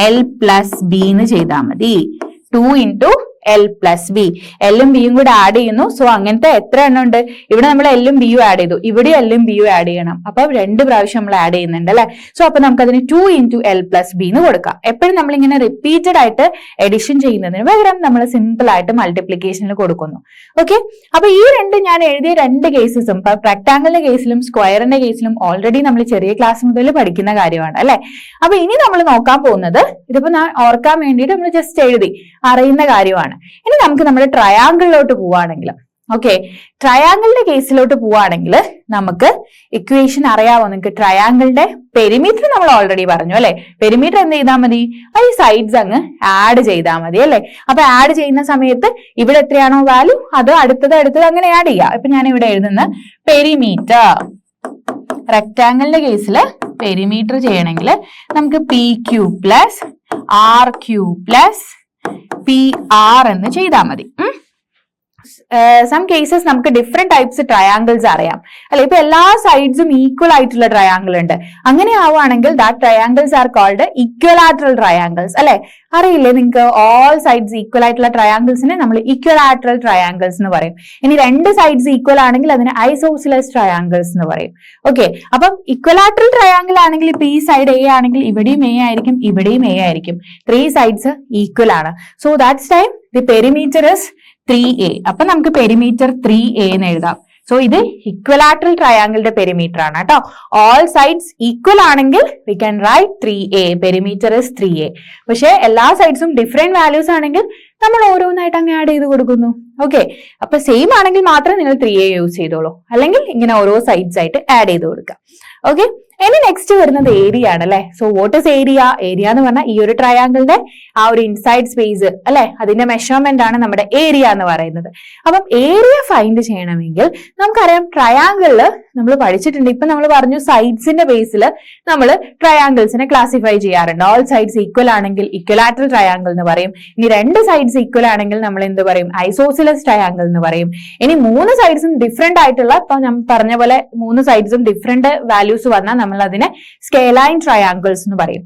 എൽ പ്ലസ് ബി എന്ന് ചെയ്താൽ മതി. 2 ഇൻറ്റു എൽ പ്ലസ് ബി. എല്ലും ബിയും കൂടെ ആഡ് ചെയ്യുന്നു. സോ അങ്ങനത്തെ എത്ര എണ്ണം ഉണ്ട്? ഇവിടെ നമ്മൾ എല്ലും ബിയും ആഡ് ചെയ്തു, ഇവിടെ എല്ലും ബിയും ആഡ് ചെയ്യണം. അപ്പൊ 2 പ്രാവശ്യം നമ്മൾ ആഡ് ചെയ്യുന്നുണ്ട് അല്ലെ. സോ അപ്പൊ നമുക്ക് അതിന് 2 ഇൻറ്റു എൽ പ്ലസ് ബി എന്ന് കൊടുക്കാം. എപ്പോഴും നമ്മൾ ഇങ്ങനെ റിപ്പീറ്റഡ് ആയിട്ട് എഡിഷൻ ചെയ്യുന്നതിന് പകരം നമ്മൾ സിമ്പിൾ ആയിട്ട് മൾട്ടിപ്ലിക്കേഷനിൽ കൊടുക്കുന്നു. ഓക്കെ, അപ്പൊ ഈ ഞാൻ എഴുതിയ 2 കേസസും റെക്ടാങ്കിളിന്റെ കേസിലും സ്ക്വയറിന്റെ കേസിലും ഓൾറെഡി നമ്മൾ ചെറിയ ക്ലാസ് മുതൽ പഠിക്കുന്ന കാര്യമാണ് അല്ലെ. അപ്പൊ ഇനി നമ്മൾ നോക്കാൻ പോകുന്നത്, ഇതിപ്പോ ഞാൻ ഓർക്കാൻ വേണ്ടിയിട്ട് നമ്മൾ ജസ്റ്റ് എഴുതി അറിയുന്ന കാര്യമാണ്. ഇനി നമുക്ക് നമ്മുടെ ട്രയാങ്കിളിലോട്ട് പോവുകയാണെങ്കിൽ, ഓക്കെ, ട്രയാങ്കിളിന്റെ കേസിലോട്ട് പോവുകയാണെങ്കിൽ നമുക്ക് ഇക്വേഷൻ അറിയാവോ നിങ്ങൾക്ക്? ട്രയാങ്കിളിന്റെ പെരിമീറ്റർ നമ്മൾ ഓൾറെഡി പറഞ്ഞു അല്ലെ. പെരിമീറ്റർ എന്ത് ചെയ്താൽ മതി? ഈ സൈഡ്സ് അങ്ങ് ആഡ് ചെയ്താൽ മതി അല്ലെ. അപ്പൊ ആഡ് ചെയ്യുന്ന സമയത്ത് ഇവിടെ എത്രയാണോ വാല്യൂ അത് അടുത്തത് അങ്ങനെ ആഡ് ചെയ്യാം. ഇപ്പൊ ഞാൻ ഇവിടെ എഴുതുന്ന പെരിമീറ്റർ, റെക്ടാങ്കിളിന്റെ കേസിൽ പെരിമീറ്റർ ചെയ്യണമെങ്കിൽ നമുക്ക് P Q plus R Q plus P R എന്ന് ചെയ്താൽ മതി. സം കേസസ് നമുക്ക് ഡിഫറെന്റ് ടൈപ്സ് ട്രയാങ്കിൾസ് അറിയാം അല്ലെ. ഇപ്പൊ എല്ലാ സൈഡ്സും ഈക്വൽ ആയിട്ടുള്ള ട്രയാങ്കിൾ ഉണ്ട്. അങ്ങനെ ആവുകയാണെങ്കിൽ that triangles are called equilateral triangles അല്ലെ. അറിയില്ലേ നിങ്ങൾക്ക്? ഓൾ സൈഡ്സ് ഈക്വൽ ആയിട്ടുള്ള ട്രയാങ്കിൾസിനെ നമ്മൾ ഇക്വലാറ്ററൽ ട്രയാങ്കിൾസ് എന്ന് പറയും. ഇനി 2 സൈഡ്സ് ഈക്വൽ ആണെങ്കിൽ അതിന് ഐസോസിലസ് ട്രയാങ്കിൾസ് എന്ന് പറയും. ഓക്കെ, അപ്പം ഇക്വലാറ്ററൽ ട്രയാങ്കിൾ ആണെങ്കിൽ ഇപ്പൊ ഈ സൈഡ് എ ആണെങ്കിൽ ഇവിടെയും എ ആയിരിക്കും, ഇവിടെയും എ ആയിരിക്കും. 3 സൈഡ്സ് ഈക്വൽ ആണ്. So that's time the perimeter is 3a. അപ്പൊ നമുക്ക് പെരിമീറ്റർ 3a എന്ന് എഴുതാം. സോ ഇത് ഇക്വലാറ്ററൽ ട്രയാങ്കിളിന്റെ പെരിമീറ്റർ ആണ് കേട്ടോ. ഓൾ സൈഡ്സ് ഈക്വൽ ആണെങ്കിൽ we can write 3a, perimeter is 3a. പക്ഷെ എല്ലാ സൈഡ്സും ഡിഫറെന്റ് വാല്യൂസ് ആണെങ്കിൽ നമ്മൾ ഓരോന്നായിട്ട് അങ്ങ് ആഡ് ചെയ്ത് കൊടുക്കുന്നു. ഓക്കെ, അപ്പൊ സെയിം ആണെങ്കിൽ മാത്രം നിങ്ങൾ 3a യൂസ് ചെയ്തോളൂ, അല്ലെങ്കിൽ ഇങ്ങനെ ഓരോ സൈഡ്സ് ആയിട്ട് ആഡ് ചെയ്ത് കൊടുക്കുക. ഓക്കെ, ഇനി നെക്സ്റ്റ് വരുന്നത് ഏരിയ ആണ് അല്ലെ. So what is area? Area എന്ന് പറഞ്ഞാൽ ഈ ഒരു ട്രയാങ്കിളിന്റെ ആ ഒരു ഇൻസൈഡ് സ്പേസ് അല്ലെ, അതിന്റെ മെഷർമെന്റ് ആണ് നമ്മുടെ ഏരിയ എന്ന് പറയുന്നത്. അപ്പം ഏരിയ ഫൈൻഡ് ചെയ്യണമെങ്കിൽ നമുക്കറിയാം ട്രയാങ്കിളില് നമ്മൾ പഠിച്ചിട്ടുണ്ട്. ഇപ്പൊ നമ്മൾ പറഞ്ഞു സൈഡ്സിന്റെ ബേസിൽ നമ്മൾ ട്രയാങ്കിൾസിനെ ക്ലാസിഫൈ ചെയ്യാറുണ്ട്. ഓൾ സൈഡ്സ് ഈക്വൽ ആണെങ്കിൽ ഇക്വലാറ്ററൽ ട്രയാങ്കിൾ എന്ന് പറയും. ഇനി രണ്ട് സൈഡ്സ് ഈക്വൽ ആണെങ്കിൽ നമ്മൾ എന്ത് പറയും? ഐസോസിലസ് ട്രയാങ്കിൾ എന്ന് പറയും. ഇനി മൂന്ന് സൈഡ്സും ഡിഫറെന്റ് ആയിട്ടുള്ള, ഇപ്പൊ ഞാൻ പറഞ്ഞ പോലെ മൂന്ന് സൈഡ്സും ഡിഫറെന്റ് വാല്യൂസ് വന്നാൽ നമ്മൾ അതിനെ സ്കെലൈൻ ട്രയാങ്കിൾസ് എന്ന് പറയും.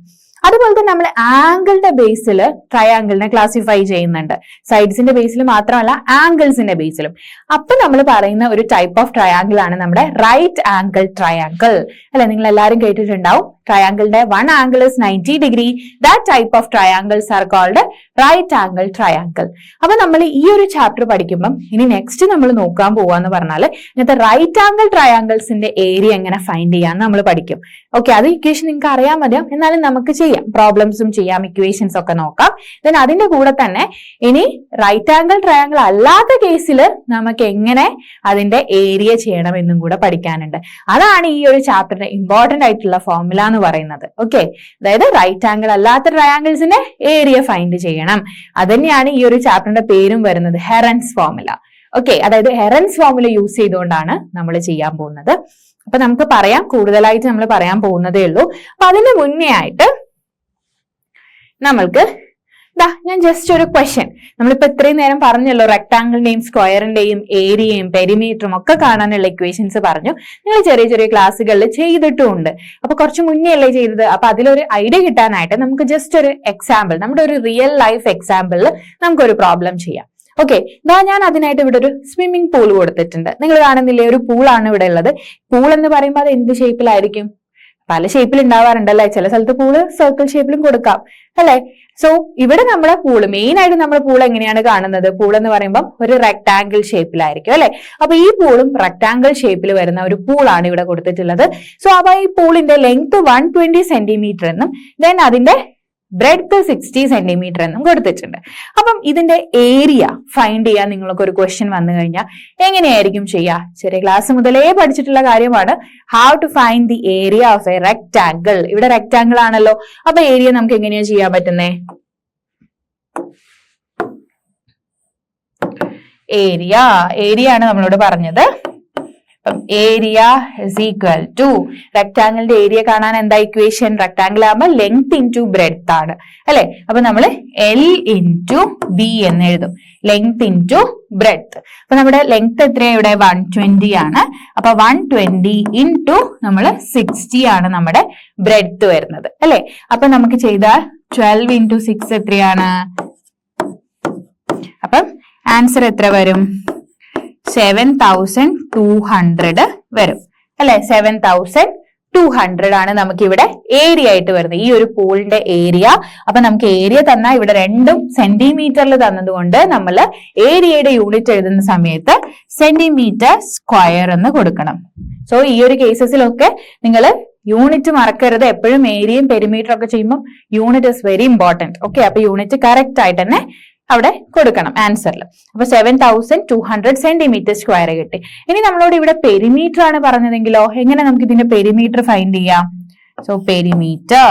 അതുപോലെ തന്നെ നമ്മൾ ആംഗിളിന്റെ ബേസിൽ ട്രയാങ്കിളിനെ ക്ലാസിഫൈ ചെയ്യുന്നുണ്ട്. സൈഡ്സിന്റെ ബേസിൽ മാത്രമല്ല ആംഗിൾസിന്റെ ബേസിലും. അപ്പൊ നമ്മൾ പറയുന്ന ഒരു ടൈപ്പ് ഓഫ് ട്രയാങ്കിൾ ആണ് നമ്മുടെ റൈറ്റ് ആംഗിൾ ട്രയാങ്കിൾ അല്ലെ. നിങ്ങൾ എല്ലാവരും കേട്ടിട്ടുണ്ടാവും ട്രയാങ്കിളിന്റെ one angle is 90 degree. That type of triangles are called right angle triangle. അപ്പൊ നമ്മൾ ഈ ഒരു ചാപ്റ്റർ പഠിക്കുമ്പോൾ ഇനി നെക്സ്റ്റ് നമ്മൾ നോക്കാൻ പോവാന്ന് പറഞ്ഞാൽ ഇങ്ങനത്തെ റൈറ്റ് ആംഗിൾ ട്രയാങ്കിൾസിന്റെ ഏരിയ എങ്ങനെ ഫൈൻഡ് ചെയ്യാന്ന് നമ്മൾ പഠിക്കും. ഓക്കെ, അത് ഇക്വേഷൻ നിങ്ങൾക്ക് അറിയാൻ മതിയാവും, എന്നാലും നമുക്ക് ചെയ്യാം, പ്രോബ്ലംസും ചെയ്യാം, ഇക്വേഷൻസ് ഒക്കെ നോക്കാം. ദെൻ അതിന്റെ കൂടെ തന്നെ ഇനി റൈറ്റ് ആംഗിൾ ട്രയാങ്കിൾ അല്ലാത്ത കേസിൽ നമുക്ക് എങ്ങനെ അതിന്റെ ഏരിയ ചെയ്യണം എന്നും കൂടെ പഠിക്കാനുണ്ട്. അതാണ് ഈ ഒരു ചാപ്റ്ററിന്റെ ഇമ്പോർട്ടന്റ് ആയിട്ടുള്ള ഫോർമുല എന്ന് പറയുന്നത്. ഓക്കെ, അതായത് റൈറ്റ് ആംഗിൾ അല്ലാത്ത ട്രയാങ്കിൾസിന്റെ ഏരിയ ഫൈൻഡ് ചെയ്യണം. അതുതന്നെയാണ് ഈ ഒരു ചാപ്റ്ററിന്റെ പേരും വരുന്നത്, ഹെറൻസ് ഫോർമുല. ഓക്കെ, അതായത് ഹെറൻസ് ഫോർമുല യൂസ് ചെയ്തുകൊണ്ടാണ് നമ്മൾ ചെയ്യാൻ പോകുന്നത്. അപ്പൊ നമുക്ക് പറയാം, കൂടുതലായിട്ട് നമ്മൾ പറയാൻ പോകുന്നതേ ഉള്ളൂ. അപ്പൊ അതിന് മുന്നേ ആയിട്ട് നമ്മൾക്ക് ഞാൻ ജസ്റ്റ് ഒരു ക്വസ്റ്റ്യൻ, നമ്മളിപ്പോ ഇത്രയും നേരം പറഞ്ഞല്ലോ റെക്ടാങ്കിളിന്റെയും സ്ക്വയറിന്റെയും ഏരിയയും പെരിമീറ്ററും ഒക്കെ കാണാനുള്ള ഇക്വേഷൻസ് പറഞ്ഞു. നിങ്ങൾ ചെറിയ ചെറിയ ക്ലാസ്സുകളിൽ ചെയ്തിട്ടുമുണ്ട്. അപ്പൊ കുറച്ച് മുന്നേ അല്ലേ ചെയ്തത്. അപ്പൊ അതിലൊരു ഐഡിയ കിട്ടാനായിട്ട് നമുക്ക് ജസ്റ്റ് ഒരു എക്സാമ്പിൾ, നമ്മുടെ ഒരു റിയൽ ലൈഫ് എക്സാമ്പിളിൽ നമുക്കൊരു പ്രോബ്ലം ചെയ്യാം. ഓക്കെ, ഞാൻ അതിനായിട്ട് ഇവിടെ ഒരു സ്വിമ്മിംഗ് പൂൾ കൊടുത്തിട്ടുണ്ട്. നിങ്ങൾ കാണുന്നില്ലേ, ഒരു പൂളാണ് ഇവിടെ ഉള്ളത്. പൂൾ എന്ന് പറയുമ്പോൾ അത് എന്ത് ഷേപ്പിലായിരിക്കും? പല ഷേപ്പിൽ ഉണ്ടാവാറുണ്ടല്ലേ. ചില സ്ഥലത്ത് പൂള് സർക്കിൾ ഷേപ്പിലും കൊടുക്കാം അല്ലെ. സോ ഇവിടെ നമ്മുടെ പൂള്, മെയിൻ ആയിട്ട് നമ്മുടെ പൂൾ എങ്ങനെയാണ് കാണുന്നത്? പൂൾ എന്ന് പറയുമ്പോൾ ഒരു റെക്ടാങ്കിൾ ഷേപ്പിലായിരിക്കും അല്ലെ. അപ്പൊ ഈ പൂളും റെക്ടാങ്കിൾ ഷേപ്പിൽ വരുന്ന ഒരു പൂളാണ് ഇവിടെ കൊടുത്തിട്ടുള്ളത്. സോ അപ്പൊ ഈ പൂളിന്റെ ലെങ്ത് 120 സെന്റിമീറ്റർ എന്നും ദെൻ അതിന്റെ ബ്രെഡ്ത്ത് 60 സെന്റിമീറ്റർ എന്നും കൊടുത്തിട്ടുണ്ട്. അപ്പം ഇതിന്റെ ഏരിയ ഫൈൻഡ് ചെയ്യാൻ നിങ്ങൾക്ക് ഒരു ക്വസ്റ്റ്യൻ വന്നു കഴിഞ്ഞാൽ എങ്ങനെയായിരിക്കും ചെയ്യുക? ചെറിയ ക്ലാസ് മുതലേ പഠിച്ചിട്ടുള്ള കാര്യമാണ്. How to find the area of a rectangle. ഇവിടെ റെക്ടാങ്കിൾ ആണല്ലോ, അപ്പൊ ഏരിയ നമുക്ക് എങ്ങനെയാ ചെയ്യാൻ പറ്റുന്നേ? ഏരിയ ആണ് നമ്മളോട് പറഞ്ഞത്. അപ്പം ഏരിയ ഇസ് ഈക്വൽ ടു, റെക്ടാങ്കിളിന്റെ ഏരിയ കാണാൻ എന്താ ഇക്വേഷൻ? റെക്ടാങ്കിൾ ആകുമ്പോൾ ലെങ്ത് ഇൻറ്റു ബ്രെഡ്ത്ത് ആണ് അല്ലെ. അപ്പൊ നമ്മൾ L ഇൻറ്റു B എന്ന് എഴുതും, ലെങ്ത് ഇൻറ്റു ബ്രെഡ്ത്ത്. അപ്പൊ നമ്മുടെ ലെങ്ത് എത്രയാണ് ഇവിടെ? 120 ആണ്. അപ്പൊ 120 ഇൻറ്റു നമ്മൾ 60 ആണ് നമ്മുടെ ബ്രെഡ്ത്ത് വരുന്നത് അല്ലെ. അപ്പൊ നമുക്ക് ചെയ്താൽ 12 ഇൻറ്റു 6 എത്രയാണ്? അപ്പം ആൻസർ എത്ര വരും? 7200 വരും അല്ലെ. 7200 ആണ് നമുക്ക് ഇവിടെ ഏരിയ ആയിട്ട് വരുന്നത്, ഈ ഒരു പൂളിന്റെ ഏരിയ. അപ്പൊ നമുക്ക് ഏരിയ തന്നാൽ ഇവിടെ രണ്ടും സെന്റിമീറ്ററിൽ തന്നതുകൊണ്ട് നമ്മൾ ഏരിയയുടെ യൂണിറ്റ് എഴുതുന്ന സമയത്ത് സെന്റിമീറ്റർ സ്ക്വയർ എന്ന് കൊടുക്കണം. സോ ഈ ഒരു കേസസിലൊക്കെ നിങ്ങൾ യൂണിറ്റ് മറക്കരുത്. എപ്പോഴും ഏരിയയും പെരിമീറ്ററും ഒക്കെ ചെയ്യുമ്പോൾ unit is very important. Okay, അപ്പൊ യൂണിറ്റ് കറക്റ്റ് ആയിട്ട് തന്നെ അവിടെ കൊടുക്കണം ആൻസറിൽ. അപ്പൊ 7200 സെന്റിമീറ്റർ സ്ക്വയർ കിട്ടി. ഇനി നമ്മളോട് ഇവിടെ പെരിമീറ്റർ ആണ് പറഞ്ഞതെങ്കിലോ, എങ്ങനെ നമുക്ക് ഇതിന്റെ പെരിമീറ്റർ ഫൈൻഡ് ചെയ്യാം? സോ പെരിമീറ്റർ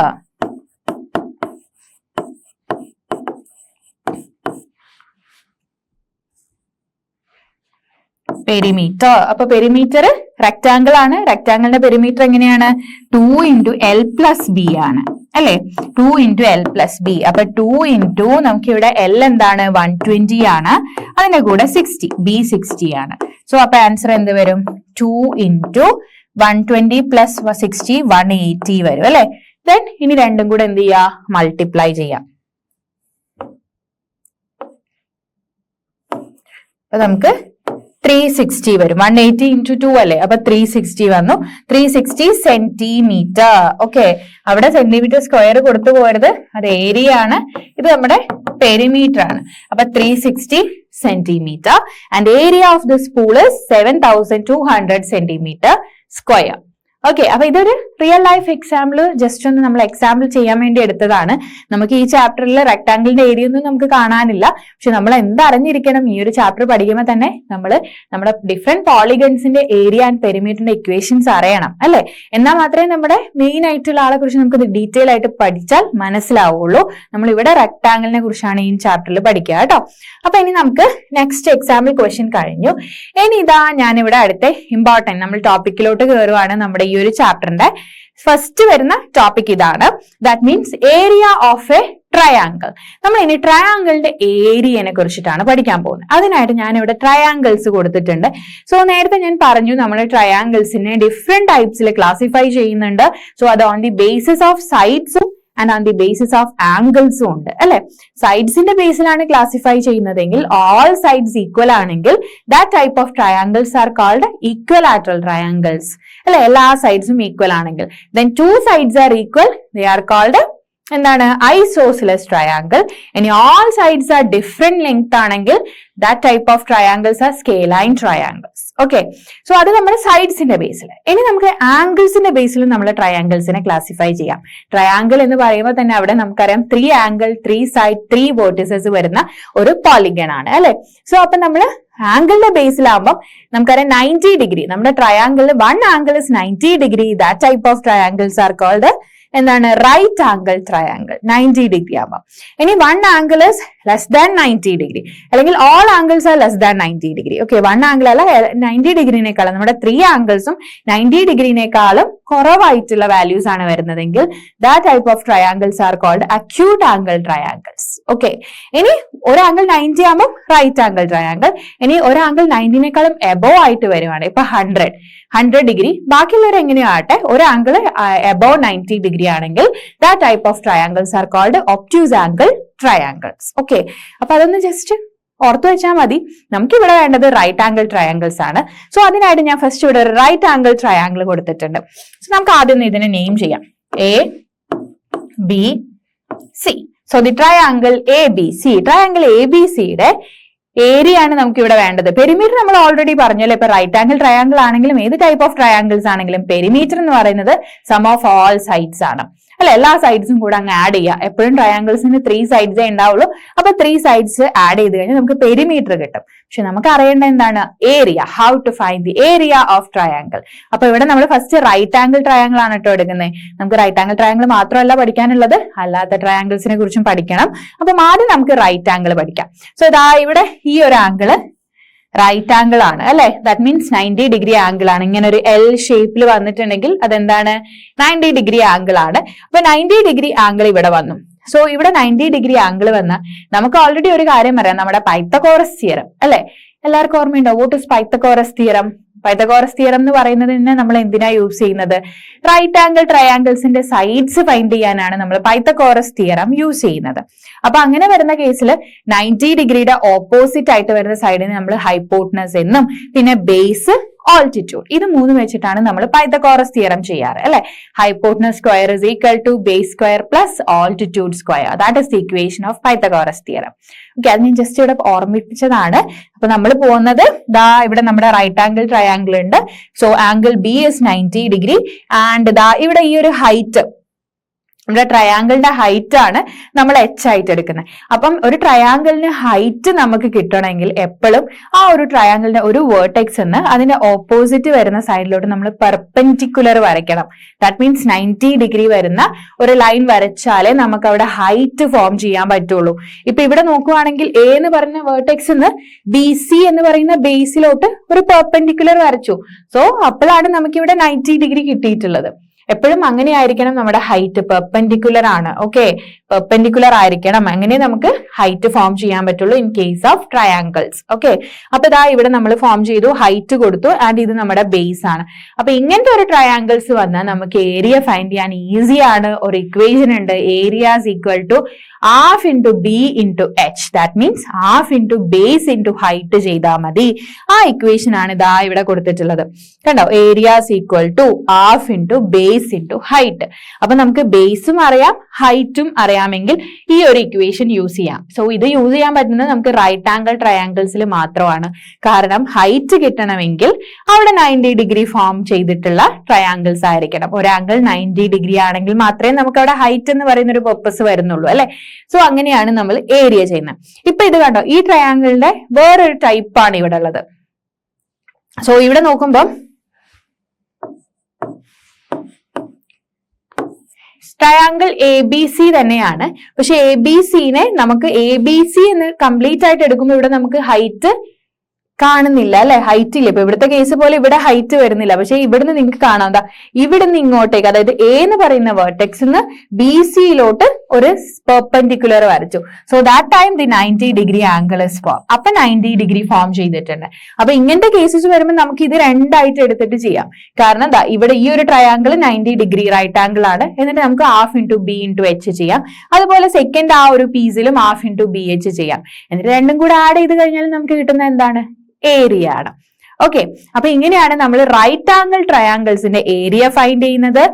അപ്പൊ പെരിമീറ്റർ റെക്ടാങ്കിൾ ആണ്. റെക്ടാങ്കിളിന്റെ പെരിമീറ്റർ എങ്ങനെയാണ്? 2 ഇൻറ്റു L പ്ലസ് ബി ആണ് അല്ലെ. 2 ഇൻറ്റു L പ്ലസ് ബി. അപ്പൊ 2 ഇൻറ്റു നമുക്ക് ഇവിടെ L എന്താണ്? 120 ആണ്. അതിന്റെ കൂടെ 60, B 60 ആണ്. സോ അപ്പൊ ആൻസർ എന്ത് വരും? 2 ഇൻറ്റു 120 പ്ലസ് 60 180 വരും അല്ലെ. ദെൻ ഇനി രണ്ടും കൂടെ എന്ത് ചെയ്യാ? മൾട്ടിപ്ലൈ ചെയ്യാം. അപ്പൊ നമുക്ക് 360 വരും. 180 ഇൻറ്റു 2 അല്ലെ. അപ്പൊ 360 വന്നു. 360 സെന്റിമീറ്റർ. ഓക്കെ, അവിടെ സെന്റിമീറ്റർ സ്ക്വയർ കൊടുത്തു പോരുത്, അത് ഏരിയ ആണ്. ഇത് നമ്മുടെ പെരിമീറ്റർ ആണ്. അപ്പൊ 360 centimeter and area of this pool is 7200 centimeter square. Okay, അപ്പൊ ഇതൊരു റിയൽ ലൈഫ് എക്സാമ്പിൾ ജസ്റ്റ് ഒന്ന് നമ്മൾ എക്സാമ്പിൾ ചെയ്യാൻ വേണ്ടി എടുത്തതാണ്. നമുക്ക് ഈ ചാപ്റ്ററിൽ റെക്ടാംഗിളിന്റെ ഏരിയ ഒന്നും നമുക്ക് കാണാനില്ല. പക്ഷെ നമ്മൾ എന്തറിഞ്ഞിരിക്കണം, ഈ ഒരു ചാപ്റ്റർ പഠിക്കുമ്പോൾ തന്നെ നമ്മൾ നമ്മുടെ ഡിഫറെന്റ് പോളിഗൺസിന്റെ ഏരിയ ആൻഡ് പെരിമീറ്ററിന്റെ ഇക്വേഷൻസ് അറിയണം അല്ലെ. എന്നാൽ മാത്രമേ നമ്മുടെ മെയിൻ ആയിട്ടുള്ള ആളെ കുറിച്ച് നമുക്ക് ഡീറ്റെയിൽ ആയിട്ട് പഠിച്ചാൽ മനസ്സിലാവുള്ളൂ. നമ്മൾ ഇവിടെ റെക്ടാംഗിളിനെ കുറിച്ചാണ് ഈ ചാപ്റ്ററിൽ പഠിക്കുക കേട്ടോ. അപ്പൊ ഇനി നമുക്ക് നെക്സ്റ്റ് എക്സാമ്പിൾ ക്വസ്റ്റ്യൻ കഴിഞ്ഞു. ഇനി ഇതാ ഞാനിവിടെ അടുത്ത ഇമ്പോർട്ടന്റ് നമ്മൾ ടോപ്പിക്കിലോട്ട് കയറുവാണ്. നമ്മുടെ ഈ ഒരു ചാപ്റ്ററിന്റെ ഫസ്റ്റ് വരുന്ന ടോപ്പിക് ഇതാണ്. That means area of A triangle. നമ്മൾ ഇനി ട്രയാങ്കിളിന്റെ ഏരിയനെ കുറിച്ചിട്ടാണ് പഠിക്കാൻ പോകുന്നത്. അതിനായിട്ട് ഞാൻ ഇവിടെ ട്രയാങ്കിൾസ് കൊടുത്തിട്ടുണ്ട്. സോ നേരത്തെ ഞാൻ പറഞ്ഞു നമ്മൾ ട്രയാങ്കിൾസിനെ ഡിഫറെന്റ് ടൈപ്സിൽ ക്ലാസിഫൈ ചെയ്യുന്നുണ്ട്. സോ അത് ഓൺ ദി ബേസിസ് ഓഫ് സൈഡ്സും and on the basis of ആംഗിൾസും ഉണ്ട് അല്ലെ. സൈഡ്സിന്റെ ബേസിലാണ് ക്ലാസിഫൈ ചെയ്യുന്നതെങ്കിൽ ഓൾ സൈഡ്സ് ഈക്വൽ ആണെങ്കിൽ that type of triangles are called equilateral triangles അല്ലെ. എല്ലാ സൈഡ്സും ഈക്വൽ ആണെങ്കിൽ then two sides are equal, they are called എന്താണ്, ഐസോസിലസ് ട്രയാങ്കിൾ. ഇനി all sides are different length ആണെങ്കിൽ that type of triangles are scalene triangles. Okay, so അത് നമ്മുടെ സൈഡ്സിന്റെ ബേസിൽ. ഇനി നമുക്ക് ആംഗിൾസിന്റെ ബേസിലും നമ്മൾ ട്രയാങ്കിൾസിനെ ക്ലാസിഫൈ ചെയ്യാം. ട്രയാങ്കിൾ എന്ന് പറയുമ്പോൾ തന്നെ അവിടെ നമുക്കറിയാം 3 ആംഗിൾ 3 സൈഡ് 3 വേർട്ടിസസ് വരുന്ന ഒരു പോളിഗൺ ആണ് അല്ലെ. സോ അപ്പൊ നമ്മൾ ആംഗിളിന്റെ ബേസിലാവുമ്പോൾ നമുക്കറിയാം 90 ഡിഗ്രി. നമ്മുടെ ട്രയാങ്കിളിൽ 1 angle is 90 degree. That type of triangles are called എന്താണ്, റൈറ്റ് ആംഗിൾ ട്രയാങ്കിൾ. 90 ഡിഗ്രി ആവാം. ഇനി 1 angle is less than 90 degree അല്ലെങ്കിൽ all angles are less than 90 degree. Okay, 1 angle അല്ല 90 ഡിഗ്രിനേക്കാളും നമ്മുടെ 3 ആംഗിൾസും 90 ഡിഗ്രിനേക്കാളും കുറവായിട്ടുള്ള വാല്യൂസ് ആണ് വരുന്നതെങ്കിൽ that type of triangles are called acute angle triangles. Okay, ഇനി ഒരു ആംഗിൾ 90 ആകുമ്പോൾ റൈറ്റ് ആംഗിൾ ട്രയാങ്കിൾ. ഇനി ഒരു ആംഗിൾ 90നേക്കാളും എബോവ് ആയിട്ട് വരുവാണ്, ഇപ്പൊ 100 ഡിഗ്രി, ബാക്കിയുള്ളവർ എങ്ങനെയാട്ടെ ഒരു ആംഗിൾ എബോവ് 90 ഡിഗ്രി ആണെങ്കിൽ that type of triangles are called obtuse angle triangles. Okay, അപ്പൊ അതൊന്ന് ജസ്റ്റ് ഓർത്തു വെച്ചാൽ മതി. നമുക്ക് ഇവിടെ വേണ്ടത് റൈറ്റ് ആംഗിൾ ട്രയാങ്കിൾസ് ആണ്. സോ അതിനായിട്ട് ഞാൻ ഫസ്റ്റ് ഇവിടെ ഒരു റൈറ്റ് ആംഗിൾ ട്രയാങ്കിൾ കൊടുത്തിട്ടുണ്ട്. സോ നമുക്ക് ആദ്യം ഇതിനെ നെയിം ചെയ്യാം, A B C. So the triangle A B C, triangle A B സിയുടെ ഏരിയ ആണ് നമുക്ക് ഇവിടെ വേണ്ടത്. പെരിമീറ്റർ നമ്മൾ ഓൾറെഡി പറഞ്ഞല്ലോ. ഇപ്പൊ റൈറ്റ് ആംഗിൾ ട്രയാങ്കിൾ ആണെങ്കിലും ഏത് ടൈപ്പ് ഓഫ് ട്രയാങ്കിൾസ് ആണെങ്കിലും പെരിമീറ്റർ എന്ന് പറയുന്നത് സം ഓഫ് ഓൾ സൈഡ്സ് ആണ് അല്ലെ. എല്ലാ സൈഡ്സും കൂടെ അങ്ങ് ആഡ് ചെയ്യുക. എപ്പോഴും ട്രയാങ്കിൾസിന് 3 സൈഡ്സേ ഉണ്ടാവുള്ളൂ. അപ്പൊ 3 സൈഡ്സ് ആഡ് ചെയ്ത് കഴിഞ്ഞാൽ നമുക്ക് പെരിമീറ്റർ കിട്ടും. പക്ഷെ നമുക്ക് അറിയേണ്ട എന്താണ്, area. How to find the area of triangle. അപ്പൊ ഇവിടെ നമ്മൾ ഫസ്റ്റ് റൈറ്റ് ആംഗിൾ ട്രയാങ്കിൾ ആണ് കേട്ടോ എടുക്കുന്നത്. നമുക്ക് റൈറ്റ് ആംഗിൾ ട്രയാങ്കിൾ മാത്രമല്ല പഠിക്കാനുള്ളത്, അല്ലാത്ത ട്രയാങ്കിൾസിനെ കുറിച്ചും പഠിക്കണം. അപ്പം ആദ്യം നമുക്ക് റൈറ്റ് ആംഗിൾ പഠിക്കാം. സോ ഇതാ ഇവിടെ ഈ ഒരു ആംഗിള് റൈറ്റ് ആംഗിൾ ആണ് അല്ലെ. ദാറ്റ് മീൻസ് 90 ഡിഗ്രി ആംഗിൾ ആണ്. ഇങ്ങനെ ഒരു എൽ ഷേപ്പിൽ വന്നിട്ടുണ്ടെങ്കിൽ അതെന്താണ്, 90 ഡിഗ്രി ആംഗിൾ ആണ്. അപ്പൊ 90 ഡിഗ്രി ആംഗിൾ ഇവിടെ വന്നു. സോ ഇവിടെ 90 ഡിഗ്രി ആംഗിൾ വന്ന നമുക്ക് ഓൾറെഡി ഒരു കാര്യം അറിയാം, നമ്മുടെ പൈത്തഗോറസ് തിയറം അല്ലെ. എല്ലാവർക്കും ഓർമ്മയുണ്ടോ? What is Pythagoras theorem? Pythagoras theorem എന്ന് പറയുന്നത് നമ്മൾ എന്തിനാ യൂസ് ചെയ്യുന്നത്? റൈറ്റ് ആംഗിൾ ട്രയാങ്കിൾസിന്റെ സൈഡ്സ് ഫൈൻഡ് ചെയ്യാനാണ് നമ്മൾ പൈത്തഗോറസ് തിയറം യൂസ് ചെയ്യുന്നത്. അപ്പൊ അങ്ങനെ വരുന്ന കേസിൽ 90 ഡിഗ്രിയുടെ ഓപ്പോസിറ്റ് ആയിട്ട് വരുന്ന സൈഡിന് നമ്മൾ ഹൈപ്പോട്ടനസ് എന്നും പിന്നെ ബേസ് ഓൾട്ടിറ്റ്യൂഡ്, ഇത് 3 വെച്ചിട്ടാണ് നമ്മൾ പൈത്തഗോറസ് തിയറം ചെയ്യാറ് അല്ലെ. Hypotenuse square is equal to base square plus altitude square. That is the equation of Pythagoras theorem. Okay, അത് ഞാൻ ജസ്റ്റ് ഇവിടെ ഓർമ്മിപ്പിച്ചതാണ്. അപ്പൊ നമ്മൾ പോകുന്നത് ദാ ഇവിടെ നമ്മുടെ റൈറ്റ് ആംഗിൾ ട്രയാങ്കിൾ ഉണ്ട്. So angle B is 90 degree and ദാ ഇവിടെ ഈ ഒരു ഹൈറ്റ്, നമ്മുടെ ട്രയാങ്കിളിന്റെ ഹൈറ്റ് ആണ് നമ്മൾ എച്ച് ആയിട്ട് എടുക്കുന്നത്. അപ്പം ഒരു ട്രയാങ്കിളിന് ഹൈറ്റ് നമുക്ക് കിട്ടണമെങ്കിൽ എപ്പോഴും ആ ഒരു ട്രയാങ്കിളിന്റെ ഒരു വേർട്ടെക്സ് എന്ന് അതിന്റെ ഓപ്പോസിറ്റ് വരുന്ന സൈഡിലോട്ട് നമ്മൾ പെർപെൻഡിക്കുലർ വരയ്ക്കണം. ദാറ്റ് മീൻസ് 90 ഡിഗ്രി വരുന്ന ഒരു ലൈൻ വരച്ചാലേ നമുക്ക് അവിടെ ഹൈറ്റ് ഫോം ചെയ്യാൻ പറ്റുള്ളൂ. ഇപ്പൊ ഇവിടെ നോക്കുവാണെങ്കിൽ എ എന്ന് പറഞ്ഞ വേർട്ടെക്സ് എന്ന് ബി സി എന്ന് പറയുന്ന ബേസിലോട്ട് ഒരു പെർപെൻഡിക്കുലർ വരച്ചു. സോ അപ്പോഴാണ് നമുക്ക് ഇവിടെ 90 ഡിഗ്രി കിട്ടിയിട്ടുള്ളത്. എപ്പോഴും അങ്ങനെയായിരിക്കണം നമ്മുടെ ഹൈറ്റ്, പെർപെൻഡിക്കുലർ ആണ്. ഓക്കെ, പെർപെൻഡിക്കുലർ ആയിരിക്കണം, അങ്ങനെ നമുക്ക് ഹൈറ്റ് ഫോം ചെയ്യാൻ പറ്റുള്ളൂ in case of triangles. Okay, അപ്പൊ ഇതാ ഇവിടെ നമ്മൾ ഫോം ചെയ്തു, ഹൈറ്റ് കൊടുത്തു ആൻഡ് ഇത് നമ്മുടെ ബേസ് ആണ്. അപ്പൊ ഇങ്ങനത്തെ ഒരു ട്രയാങ്കിൾസ് വന്നാൽ നമുക്ക് ഏരിയ ഫൈൻഡ് ചെയ്യാൻ ഈസി ആണ്. ഒരു ഇക്വേഷൻ ഉണ്ട്, area is equal to half into B into H, that means half into base into height ചെയ്താൽ മതി. ആ ഇക്വേഷൻ ആണ് ഇതാ ഇവിടെ കൊടുത്തിട്ടുള്ളത്. കണ്ടോ, area's equal to half into base into height. അപ്പൊ നമുക്ക് ബേസും അറിയാം ഹൈറ്റും അറിയാമെങ്കിൽ ഈ ഒരു ഇക്വേഷൻ യൂസ് ചെയ്യാം. സോ ഇത് യൂസ് ചെയ്യാൻ പറ്റുന്നത് നമുക്ക് റൈറ്റ് ആംഗിൾ ട്രയാങ്കിൾസിൽ മാത്രമാണ്. കാരണം ഹൈറ്റ് കിട്ടണമെങ്കിൽ അവിടെ 90 ഡിഗ്രി ഫോം ചെയ്തിട്ടുള്ള ട്രയാങ്കിൾസ് ആയിരിക്കണം. ഒരു ആംഗിൾ 90 ഡിഗ്രി ആണെങ്കിൽ മാത്രമേ നമുക്ക് അവിടെ ഹൈറ്റ് എന്ന് പറയുന്ന ഒരു പർപ്പസ് വരുന്നുള്ളൂ അല്ലെ. സോ അങ്ങനെയാണ് നമ്മൾ ഏരിയ ചെയ്യുന്നത്. ഇപ്പൊ ഇത് കണ്ടോ, ഈ ട്രയാങ്കിളിന്റെ വേറൊരു ടൈപ്പാണ് ഇവിടെ ഉള്ളത്. സോ ഇവിടെ നോക്കുമ്പോൾ ട്രയാങ്കിൾ എ ബി സി തന്നെയാണ്. പക്ഷെ എ ബി സിനെ നമുക്ക് എ ബി സി എന്ന് കംപ്ലീറ്റ് ആയിട്ട് എടുക്കുമ്പോൾ ഇവിടെ നമുക്ക് ഹൈറ്റ് കാണുന്നില്ല അല്ലെ, ഹൈറ്റ് ഇല്ല. ഇപ്പൊ ഇവിടുത്തെ കേസ് പോലെ ഇവിടെ ഹൈറ്റ് വരുന്നില്ല. പക്ഷെ ഇവിടുന്ന് നിങ്ങൾക്ക് കാണാം, എന്താ ഇവിടുന്ന് ഇങ്ങോട്ടേക്ക്, അതായത് എ എന്ന് പറയുന്ന വേർട്ടെക്സ് നിന്ന് ബി സിയിലോട്ട് ഒരു പെർപെൻഡിക്കുലർ വരച്ചു. So that time the 90 degree angle is form. അപ്പൊ 90 ഡിഗ്രി ഫോം ചെയ്തിട്ടുണ്ട്. അപ്പൊ ഇങ്ങനത്തെ കേസസ് വരുമ്പോൾ നമുക്ക് ഇത് രണ്ടായിട്ട് എടുത്തിട്ട് ചെയ്യാം. കാരണം എന്താ, ഇവിടെ ഈ ഒരു ട്രയാങ്കിൾ 90 ഡിഗ്രി റൈറ്റ് ആംഗിൾ ആണ്. എന്നിട്ട് നമുക്ക് half into B into H ചെയ്യാം. അതുപോലെ സെക്കൻഡ് ആ ഒരു പീസിലും ഹാഫ് ഇൻറ്റു ബി എച്ച് ചെയ്യാം. എന്നിട്ട് രണ്ടും കൂടെ ആഡ് ചെയ്ത് കഴിഞ്ഞാൽ നമുക്ക് കിട്ടുന്ന എന്താണ്, ഏരിയ ആണ്. ഓക്കെ, അപ്പൊ ഇങ്ങനെയാണ് നമ്മൾ റൈറ്റ് ആംഗിൾ ട്രയാങ്കിൾസിന്റെ ഏരിയ ഫൈൻഡ് ചെയ്യുന്നത്.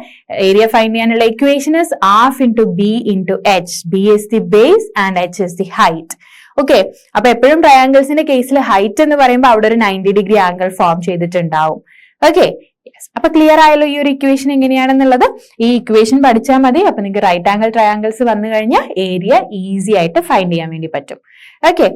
ഏരിയ ഫൈൻഡ് ചെയ്യാനുള്ള equation is half into B into H. B is the base and H is the height. Okay, അപ്പൊ എപ്പോഴും ട്രയാങ്കിൾസിന്റെ കേസിൽ ഹൈറ്റ് എന്ന് പറയുമ്പോൾ അവിടെ ഒരു 90 ഡിഗ്രി ആംഗിൾ ഫോം ചെയ്തിട്ടുണ്ടാവും. ഓക്കെ, അപ്പൊ ക്ലിയർ ആയല്ലോ ഈ ഒരു ഇക്വേഷൻ എങ്ങനെയാണെന്നുള്ളത്. ഈ ഇക്വേഷൻ പഠിച്ചാൽ മതി. അപ്പൊ നിങ്ങൾക്ക് റൈറ്റ് ആംഗിൾ ട്രയാങ്കിൾസ് വന്നു കഴിഞ്ഞാൽ ഏരിയ ഈസി ആയിട്ട് ഫൈൻഡ് ചെയ്യാൻ വേണ്ടി പറ്റും. ഓക്കെ,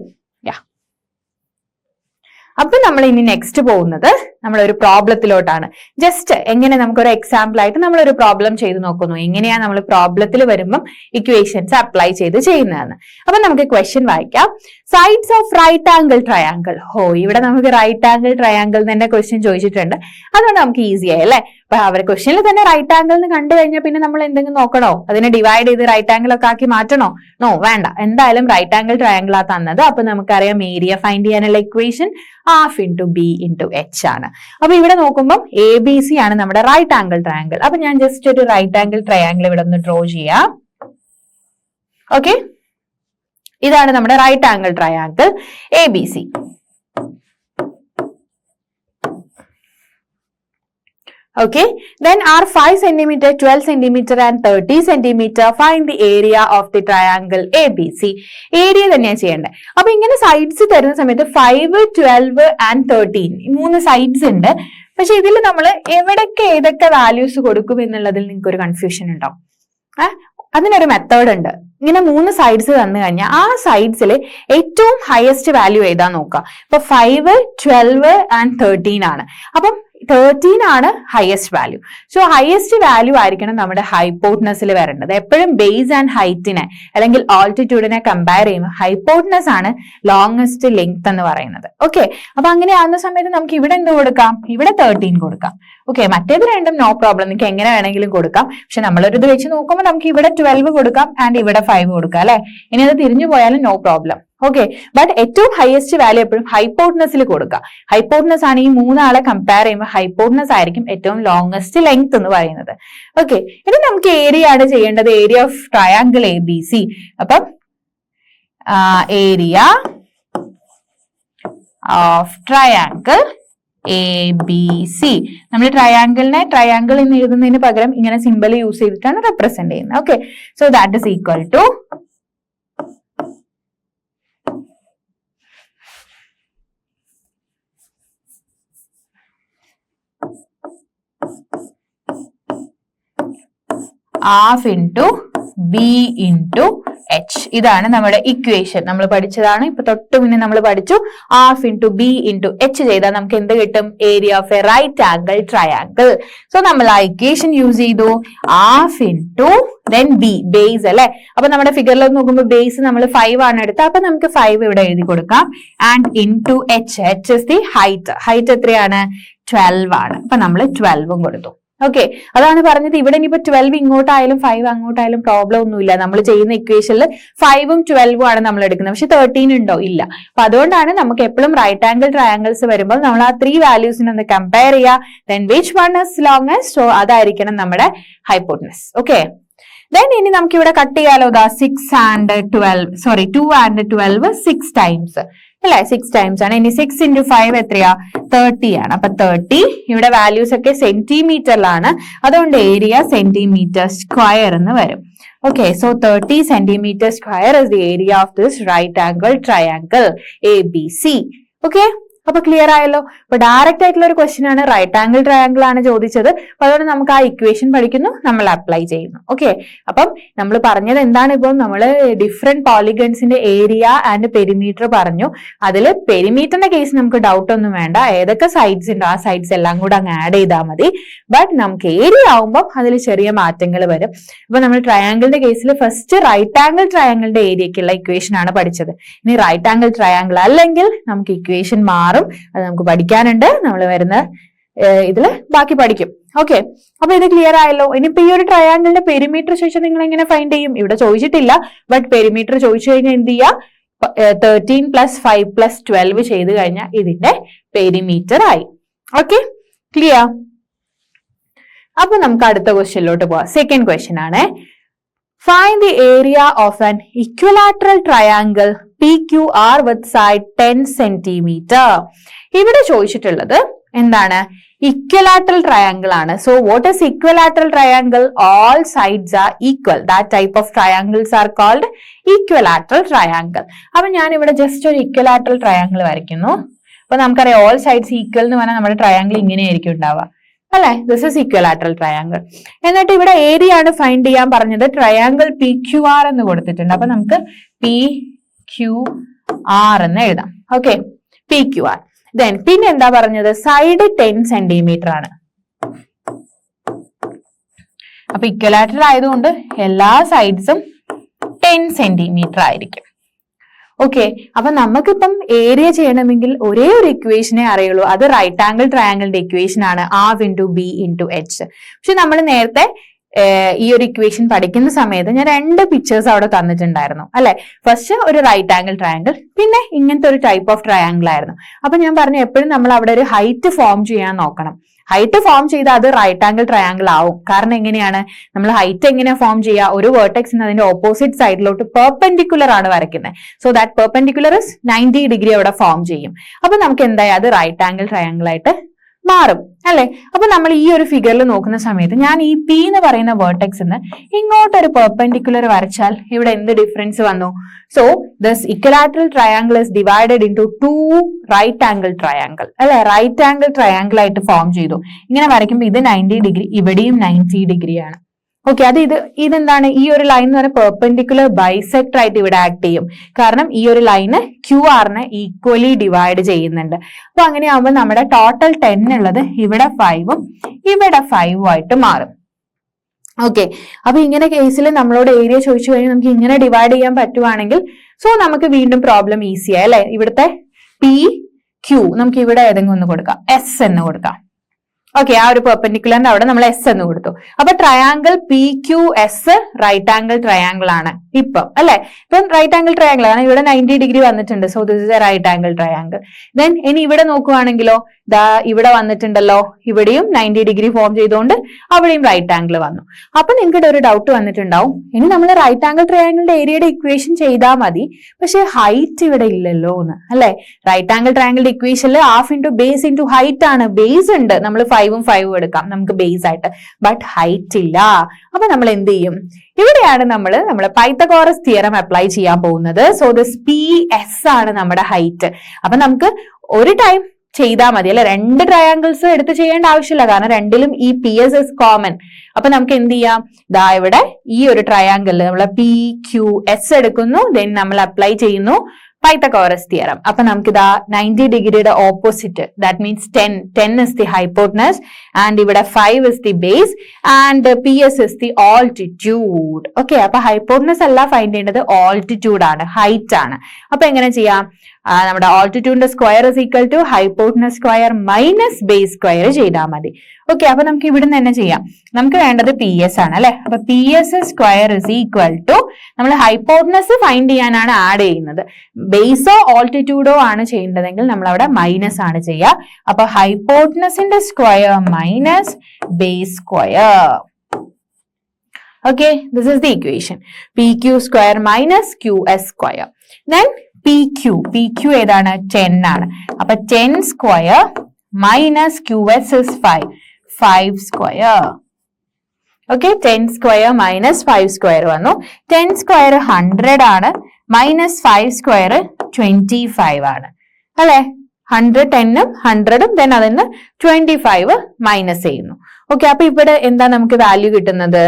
അപ്പൊ നമ്മൾ ഇനി നെക്സ്റ്റ് പോകുന്നത് നമ്മളൊരു പ്രോബ്ലത്തിലോട്ടാണ്. ജസ്റ്റ് എങ്ങനെ നമുക്കൊരു എക്സാമ്പിൾ ആയിട്ട് നമ്മളൊരു പ്രോബ്ലം ചെയ്ത് നോക്കുന്നു, എങ്ങനെയാ നമ്മൾ പ്രോബ്ലത്തിൽ വരുമ്പം ഇക്വേഷൻസ് അപ്ലൈ ചെയ്ത് ചെയ്യുന്നതെന്ന്. അപ്പൊ നമുക്ക് ക്വസ്റ്റ്യൻ വായിക്കാം. Sides of right angle triangle. ഇവിടെ നമുക്ക് റൈറ്റ് ആംഗിൾ ട്രയാങ്കിൾ തന്നെ ക്വസ്റ്റ്യൻ ചോദിച്ചിട്ടുണ്ട്. അതുകൊണ്ട് നമുക്ക് ഈസി ആയി അല്ലെ. അപ്പൊ അവരുടെ ക്വസ്റ്റ്യനിൽ തന്നെ റൈറ്റ് ആംഗിൾ എന്ന് കണ്ടു കഴിഞ്ഞാൽ പിന്നെ നമ്മൾ എന്തെങ്കിലും നോക്കണോ, അതിനെ ഡിവൈഡ് ചെയ്ത് റൈറ്റ് ആംഗിൾ ഒക്കെ ആക്കി മാറ്റണോ? നോ, വേണ്ട. എന്തായാലും റൈറ്റ് ആംഗിൾ ട്രയാങ്കിൾ ആ തന്നത്. അപ്പൊ നമുക്കറിയാം ഏരിയ ഫൈൻഡ് ചെയ്യാനുള്ള equation half into B into H ആണ്. അപ്പൊ ഇവിടെ നോക്കുമ്പോൾ എ ബി സി ആണ് നമ്മുടെ റൈറ്റ് ആംഗിൾ ട്രയാങ്കിൾ. അപ്പൊ ഞാൻ ജസ്റ്റ് ഒരു റൈറ്റ് ആംഗിൾ ട്രയാങ്കിൾ ഇവിടെ ഒന്ന് ഡ്രോ ചെയ്യാം. ഓക്കെ, ഇതാണ് നമ്മുടെ right angle triangle A B C. Okay, then are 5 cm, 12 cm and 30 cm. Find the area of the triangle ABC. Area തന്നെയാണ് ചെയ്യേണ്ടത്. അപ്പൊ ഇങ്ങനെ സൈഡ്സ് തരുന്ന സമയത്ത് 5, 12 and 13 മൂന്ന് സൈഡ്സ് ഉണ്ട്. പക്ഷെ ഇതിൽ നമ്മൾ എവിടൊക്കെ ഏതൊക്കെ വാല്യൂസ് കൊടുക്കും എന്നുള്ളതിൽ നിങ്ങൾക്ക് ഒരു കൺഫ്യൂഷൻ ഉണ്ടാവും. അതിനൊരു മെത്തേഡ് ഉണ്ട്. ഇങ്ങനെ മൂന്ന് സൈഡ്സ് തന്നു കഴിഞ്ഞാൽ ആ സൈഡ്സിൽ ഏറ്റവും ഹയസ്റ്റ് വാല്യൂ ഏതാ നോക്കാം. ഇപ്പൊ 5, 12 and 13 ആണ്. അപ്പം 13 ആണ് highest value. So highest value ആയിരിക്കണം നമ്മുടെ ഹൈപ്പോട്ടനസിൽ വരേണ്ടത്. എപ്പോഴും ബേസ് ആൻഡ് ഹൈറ്റിനെ അല്ലെങ്കിൽ ആൾട്ടിറ്റ്യൂഡിനെ കമ്പയർ ചെയ്യുമ്പോൾ ഹൈപ്പോട്ടനസ് ആണ് ലോങ്സ്റ്റ് ലെങ്ത് എന്ന് പറയുന്നത്. ഓക്കെ, അപ്പൊ അങ്ങനെ ആകുന്ന സമയത്ത് നമുക്ക് ഇവിടെ എന്ത് കൊടുക്കാം, ഇവിടെ 13 കൊടുക്കാം. ഓക്കെ, മറ്റേത് രണ്ടും നോ പ്രോബ്ലം, നിങ്ങൾക്ക് എങ്ങനെ വേണമെങ്കിലും കൊടുക്കാം. പക്ഷെ നമ്മളൊരു ഇത് വെച്ച് നോക്കുമ്പോൾ നമുക്ക് ഇവിടെ 12 കൊടുക്കാം ആൻഡ് ഇവിടെ 5 കൊടുക്കാം അല്ലെ. ഇനി അത് തിരിഞ്ഞു പോയാലും നോ പ്രോബ്ലം. ഓക്കെ, ബട്ട് ഏറ്റവും ഹയസ്റ്റ് വാല്യൂ എപ്പോഴും ഹൈപ്പോട്ടനസിൽ കൊടുക്കുക. ഹൈപ്പോട്ടനസ് ആണ് ഈ മൂന്നാളെ കമ്പയർ ചെയ്യുമ്പോൾ ഹൈപ്പോട്ടനസ് ആയിരിക്കും ഏറ്റവും ലോങ്സ്റ്റ് ലെങ്ത് എന്ന് പറയുന്നത്. ഓക്കെ, ഇനി നമുക്ക് ഏരിയ ആണ് ചെയ്യേണ്ടത്, area of triangle A B C. അപ്പം area of triangle A B C. നമ്മൾ ട്രയാങ്കിളിനെ ട്രയാങ്കിൾ എന്ന് എഴുതുന്നതിന് പകരം ഇങ്ങനെ സിമ്പിൾ യൂസ് ചെയ്തിട്ടാണ് റെപ്രസെന്റ് ചെയ്യുന്നത്. Okay, so that is equal to half into B into H. ഇതാണ് നമ്മുടെ ഇക്വേഷൻ. നമ്മൾ പഠിച്ചതാണ്, ഇപ്പൊ തൊട്ട് മുന്നേ നമ്മൾ പഠിച്ചു. Half into B into H ചെയ്താൽ നമുക്ക് എന്ത് കിട്ടും, area of a right angle triangle. So നമ്മൾ ആ ഇക്വേഷൻ യൂസ് ചെയ്തു. Half into then B, base അല്ലെ. അപ്പൊ നമ്മുടെ ഫിഗറിൽ നോക്കുമ്പോൾ ബേസ് നമ്മൾ 5 ആണ് എടുത്തത്. അപ്പൊ നമുക്ക് 5 ഇവിടെ എഴുതി കൊടുക്കാം. And into H, H is the height. Height എത്രയാണ്, 12 ആണ്. അപ്പൊ നമ്മൾ 12 കൊടുത്തു. ഓക്കെ, അതാണ് പറഞ്ഞത്. ഇവിടെ ഇനിയിപ്പോ 12 ഇങ്ങോട്ടായാലും 5 അങ്ങോട്ടായാലും പ്രോബ്ലം ഒന്നുമില്ല. നമ്മൾ ചെയ്യുന്ന ഇക്വേഷനിൽ 5ഉം 12ഉം ആണ് നമ്മൾ എടുക്കുന്നത്. പക്ഷെ 13 ഉണ്ടോ, ഇല്ല. അപ്പൊ അതുകൊണ്ടാണ് നമുക്ക് എപ്പോഴും റൈറ്റ് ആംഗിൾ ട്രയാങ്കിൾസ് വരുമ്പോൾ നമ്മൾ ആ 3 വാല്യൂസിനെ ഒന്ന് കമ്പയർ ചെയ്യുക. Then which one is longest, so അതായിരിക്കണം നമ്മുടെ ഹൈപ്പോട്ടനസ്. ഓക്കെ, ദെൻ ഇനി നമുക്ക് ഇവിടെ കട്ട് ചെയ്യാലോ. 6 and 12 2 and 12 6 times അല്ലെ, 6 times ആണ്. ഇനി 6 into 5 എത്രയാ? 30 ആണ്. അപ്പൊ 30 ഇവിടെ വാല്യൂസ് ഒക്കെ സെന്റിമീറ്ററിലാണ്, അതുകൊണ്ട് ഏരിയ സെന്റിമീറ്റർ സ്ക്വയർ എന്ന് വരും. Okay, so 30 centimeter square is the area of this right angle triangle ABC. Okay, അപ്പൊ ക്ലിയർ ആയല്ലോ. അപ്പൊ ഡയറക്റ്റ് ആയിട്ടുള്ള ഒരു ക്വസ്റ്റ്യൻ ആണ്, റൈറ്റ് ആംഗിൾ ട്രയാംഗിൾ ആണ് ചോദിച്ചത്. അപ്പൊ അതുകൊണ്ട് നമുക്ക് ആ ഇക്വേഷൻ പഠിക്കുന്നു, നമ്മൾ അപ്ലൈ ചെയ്യുന്നു. ഓക്കെ, അപ്പം നമ്മൾ പറഞ്ഞത് എന്താണ്? ഇപ്പം നമ്മൾ ഡിഫറെന്റ് പോളിഗൺസിന്റെ ഏരിയ ആൻഡ് പെരിമീറ്റർ പറഞ്ഞു. അതിൽ പെരിമീറ്ററിന്റെ കേസ് നമുക്ക് ഡൗട്ട് ഒന്നും വേണ്ട, ഏതൊക്കെ സൈഡ്സ് ഉണ്ടോ ആ സൈഡ്സ് എല്ലാം കൂടെ അങ്ങ് ആഡ് ചെയ്താൽ മതി. ബട്ട് നമുക്ക് ഏരിയ ആവുമ്പോൾ അതിൽ ചെറിയ മാറ്റങ്ങൾ വരും. അപ്പൊ നമ്മൾ ട്രയാംഗിളിന്റെ കേസിൽ ഫസ്റ്റ് റൈറ്റ് ആംഗിൾ ട്രയാംഗിളിന്റെ ഏരിയക്കുള്ള ഇക്വേഷൻ ആണ് പഠിച്ചത്. ഇനി റൈറ്റ് ആംഗിൾ ട്രയാംഗിൾ അല്ലെങ്കിൽ നമുക്ക് ഇക്വേഷൻ മാറും, അത് നമുക്ക് പഠിക്കാനുണ്ട്. നമ്മൾ വരുന്ന ഇതില് ബാക്കി പഠിക്കും. ഓക്കെ, അപ്പൊ ഇത് ക്ലിയർ ആയല്ലോ. ഇനിയിപ്പോ ഈ ഒരു ട്രയാംഗിളിന്റെ പെരിമീറ്റർ ചോദിച്ചാൽ നിങ്ങൾ എങ്ങനെ ഫൈൻഡ് ചെയ്യും? ഇവിടെ ചോദിച്ചിട്ടില്ല, ബട്ട് പെരിമീറ്റർ ചോദിച്ചു കഴിഞ്ഞാൽ എന്ത് ചെയ്യാ? 13 + 5 + 12 ചെയ്ത് കഴിഞ്ഞാൽ ഇതിന്റെ പെരിമീറ്റർ ആയി. Okay, clear? അപ്പൊ നമുക്ക് അടുത്ത ക്വസ്റ്റ്യനിലോട്ട് പോവാം. സെക്കൻഡ് ക്വസ്റ്റ്യൻ ആണ്, find the area of an equilateral triangle PQR with side 10 centimeter. ഇവിടെ ചോദിച്ചിട്ടുള്ളത് എന്താണ്? ഇക്വലാറ്ററൽ ട്രയാംഗിൾ ആണ്. So what is equilateral triangle? All sides are equal. That type of triangles are called equilateral triangle. അപ്പൊ ഞാൻ ഇവിടെ just ഒരു equilateral triangle വരയ്ക്കുന്നു. അപ്പൊ നമുക്കറിയാം ഓൾ സൈഡ്സ് ഈക്വൽ എന്ന് പറഞ്ഞാൽ നമ്മുടെ ട്രയാംഗിൾ ഇങ്ങനെയായിരിക്കും ഉണ്ടാവുക അല്ലെ? This is equilateral triangle. എന്നിട്ട് ഇവിടെ ഏരിയ ആണ് ഫൈൻഡ് ചെയ്യാൻ പറഞ്ഞത്. ട്രയാംഗിൾ PQR എന്ന് കൊടുത്തിട്ടുണ്ട്. അപ്പൊ നമുക്ക് PQR എന്ന് എഴുതാം. Okay, PQR. ദെൻ പിന്നെ എന്താ പറഞ്ഞത്? സൈഡ് 10 സെന്റിമീറ്റർ ആണ്. അപ്പൊ ഇക്വലാറ്ററൽ ആയതുകൊണ്ട് എല്ലാ സൈഡ്സും 10 സെന്റിമീറ്റർ ആയിരിക്കും. ഓക്കെ, അപ്പൊ നമുക്കിപ്പം ഏരിയ ചെയ്യണമെങ്കിൽ ഒരേ ഒരു ഇക്വേഷനെ അറിയുള്ളൂ, അത് റൈറ്റ് ആംഗിൾ ട്രയാംഗിളിന്റെ ഇക്വേഷൻ ആണ്, R × B × H. പക്ഷെ നമ്മൾ നേരത്തെ ഈ ഒരു ഇക്വേഷൻ പഠിക്കുന്ന സമയത്ത് ഞാൻ 2 പിക്ചേഴ്സ് അവിടെ തന്നിട്ടുണ്ടായിരുന്നു അല്ലെ? ഫസ്റ്റ് ഒരു റൈറ്റ് ആംഗിൾ ട്രയാംഗിൾ, പിന്നെ ഇങ്ങനത്തെ ഒരു ടൈപ്പ് ഓഫ് ട്രയാംഗിൾ ആയിരുന്നു. അപ്പൊ ഞാൻ പറഞ്ഞു എപ്പോഴും നമ്മൾ അവിടെ ഒരു ഹൈറ്റ് ഫോം ചെയ്യാൻ നോക്കണം. ഹൈറ്റ് ഫോം ചെയ്താൽ അത് റൈറ്റ് ആംഗിൾ ട്രയാംഗിൾ ആവും. കാരണം എങ്ങനെയാണ് നമ്മൾ ഹൈറ്റ് എങ്ങനെ ഫോം ചെയ്യുക? ഒരു വേർട്ടെക്സിന് അതിന്റെ ഓപ്പോസിറ്റ് സൈഡിലോട്ട് പെർപെൻഡിക്കുലർ ആണ് വരയ്ക്കുന്നത്. So that perpendicular is 90 degree അവിടെ ഫോം ചെയ്യും. അപ്പൊ നമുക്ക് എന്തായാലും അത് റൈറ്റ് ആംഗിൾ ട്രയാംഗിൾ ആയിട്ട് മാറും അല്ലെ? അപ്പൊ നമ്മൾ ഈ ഒരു ഫിഗറിൽ നോക്കുന്ന സമയത്ത് ഞാൻ ഈ P എന്ന് പറയുന്ന വേർട്ടെക്സിന് ഇങ്ങോട്ടൊരു പെർപെൻഡിക്കുലർ വരച്ചാൽ ഇവിടെ എന്ത് ഡിഫറൻസ് വന്നു? So this equilateral triangle is divided into 2 right angle triangle അല്ലെ? റൈറ്റ് ആംഗിൾ ട്രയാംഗിൾ ആയിട്ട് ഫോം ചെയ്തു. ഇങ്ങനെ വരയ്ക്കുമ്പോൾ ഇത് 90 ഡിഗ്രി, ഇവിടെയും 90 ഡിഗ്രിയാണ്. ഓക്കെ, അത് ഇതെന്താണ്? ഈ ഒരു ലൈൻ എന്ന് പറഞ്ഞാൽ പെർപെൻഡിക്കുലർ ബൈസെക്ടർ ആയിട്ട് ഇവിടെ ആക്ട് ചെയ്യും. കാരണം ഈ ഒരു ലൈന് QR-നെ ഈക്വലി ഡിവൈഡ് ചെയ്യുന്നുണ്ട്. അപ്പൊ അങ്ങനെയാകുമ്പോൾ നമ്മുടെ ടോട്ടൽ 10 ഉള്ളത് ഇവിടെ 5ഉം ഇവിടെ 5ഉം ആയിട്ട് മാറും. ഓക്കെ, അപ്പൊ ഇങ്ങനെ കേസിൽ നമ്മളോട് ഏരിയ ചോദിച്ചു കഴിഞ്ഞാൽ നമുക്ക് ഇങ്ങനെ ഡിവൈഡ് ചെയ്യാൻ പറ്റുവാണെങ്കിൽ സോ നമുക്ക് വീണ്ടും പ്രോബ്ലം ഈസിയായി അല്ലെ? ഇവിടുത്തെ PQ നമുക്ക് ഇവിടെ ഏതെങ്കിലും ഒന്ന് കൊടുക്കാം, S എന്ന് കൊടുക്കാം. ഓക്കെ, ആ ഒരു പെർപെൻഡിക്കുലറിന്റെ അവിടെ നമ്മൾ S എന്ന് കൊടുത്തു. അപ്പൊ triangle PQS right angle triangle ആണ് ഇപ്പം അല്ലെ? ഇപ്പം റൈറ്റ് ആംഗിൾ ട്രയാംഗിൾ ആണ്. ഇവിടെ 90 ഡിഗ്രി വന്നിട്ടുണ്ട്. So this is a right angle triangle. Then ഇനി ഇവിടെ നോക്കുവാണെങ്കിലോ, ദാ ഇവിടെ വന്നിട്ടുണ്ടല്ലോ, ഇവിടെയും 90 ഡിഗ്രി ഫോം ചെയ്തുകൊണ്ട് അവിടെയും റൈറ്റ് ആംഗിൾ വന്നു. അപ്പൊ നിങ്ങൾക്ക് ഒരു ഡൗട്ട് വന്നിട്ടുണ്ടാവും, ഇനി നമ്മൾ റൈറ്റ് ആംഗിൾ ട്രയാംഗിളിന്റെ ഏരിയയുടെ ഇക്വേഷൻ ചെയ്താൽ മതി, പക്ഷെ ഹൈറ്റ് ഇവിടെ ഇല്ലല്ലോ എന്ന് അല്ലെ? റൈറ്റ് ആംഗിൾ ട്രയാംഗിളിന്റെ ഇക്വേഷനിൽ half into base into height ആണ്. ബേസ് ഉണ്ട്, നമ്മൾ 5ഉം 5ഉം എടുക്കാം നമുക്ക് ബേസ് ആയിട്ട്, ബട്ട് ഹൈറ്റ് ഇല്ല. അപ്പൊ നമ്മൾ എന്ത് ചെയ്യും? ഇവിടെയാണ് നമ്മൾ പൈത്തഗോറസ് തിയറം അപ്ലൈ ചെയ്യാൻ പോകുന്നത്. സോ ദിസ് PS ആണ് നമ്മുടെ ഹൈറ്റ്. അപ്പൊ നമുക്ക് ഒരു ടൈം ചെയ്താൽ മതി അല്ലെ? 2 ട്രയാംഗിൾസ് എടുത്ത് ചെയ്യേണ്ട ആവശ്യമില്ല, കാരണം രണ്ടിലും ഈ PS ഇസ് കോമൺ. അപ്പൊ നമുക്ക് എന്ത് ചെയ്യാം? ദാ ഇവിടെ ഈ ഒരു ട്രയാംഗിളിൽ നമ്മൾ PQS എടുക്കുന്നു, ദെൻ നമ്മൾ അപ്ലൈ ചെയ്യുന്നു പൈത്തഗോറസ് തിയറം. അപ്പൊ നമുക്ക് ഇതാ 90 ഡിഗ്രിയുടെ opposite, that means 10 is the hypotenuse and ഇവിടെ 5 is the base and PS is the altitude. Okay, അപ്പൊ ഹൈപ്പോട്ടനസ് അല്ല ഫൈൻഡ് ചെയ്യേണ്ടത്, ആൾട്ടിറ്റ്യൂഡ് ആണ്, ഹൈറ്റ് ആണ്. അപ്പൊ എങ്ങനെ ചെയ്യാം? നമ്മുടെ ആൾട്ടിറ്റ്യൂഡിന്റെ square is equal to hypotenuse square minus base square ചെയ്താൽ മതി. ഓക്കെ, അപ്പൊ നമുക്ക് ഇവിടുന്ന് തന്നെ ചെയ്യാം. നമുക്ക് വേണ്ടത് PS ആണ് അല്ലെ? അപ്പൊ PS square is equal to നമ്മൾ ഹൈപ്പോട്ടനസ് ഫൈൻഡ് ചെയ്യാനാണ് ആഡ് ചെയ്യുന്നത്. ബേസോ ആൾട്ടിറ്റ്യൂഡോ ആണ് ചെയ്യേണ്ടതെങ്കിൽ നമ്മൾ അവിടെ മൈനസ് ആണ് ചെയ്യുക. അപ്പൊ ഹൈപ്പോട്ടനസിന്റെ square minus base square. Okay, this is the equation. PQ square minus QS square. Then PQ ഏതാണ് 10 ആണ്. അപ്പൊ 10 square minus QS is 5 square. Okay, 10 square minus 5 square വന്നു. 10 square 100 ആണ്, minus 5 square 25 ആണ് അല്ലെ. 100 10ഉം 100ഉം then അതിന് 25 മൈനസ് ചെയ്യുന്നു. ഓക്കെ, അപ്പൊ ഇവിടെ എന്താ നമുക്ക് വാല്യൂ കിട്ടുന്നത്?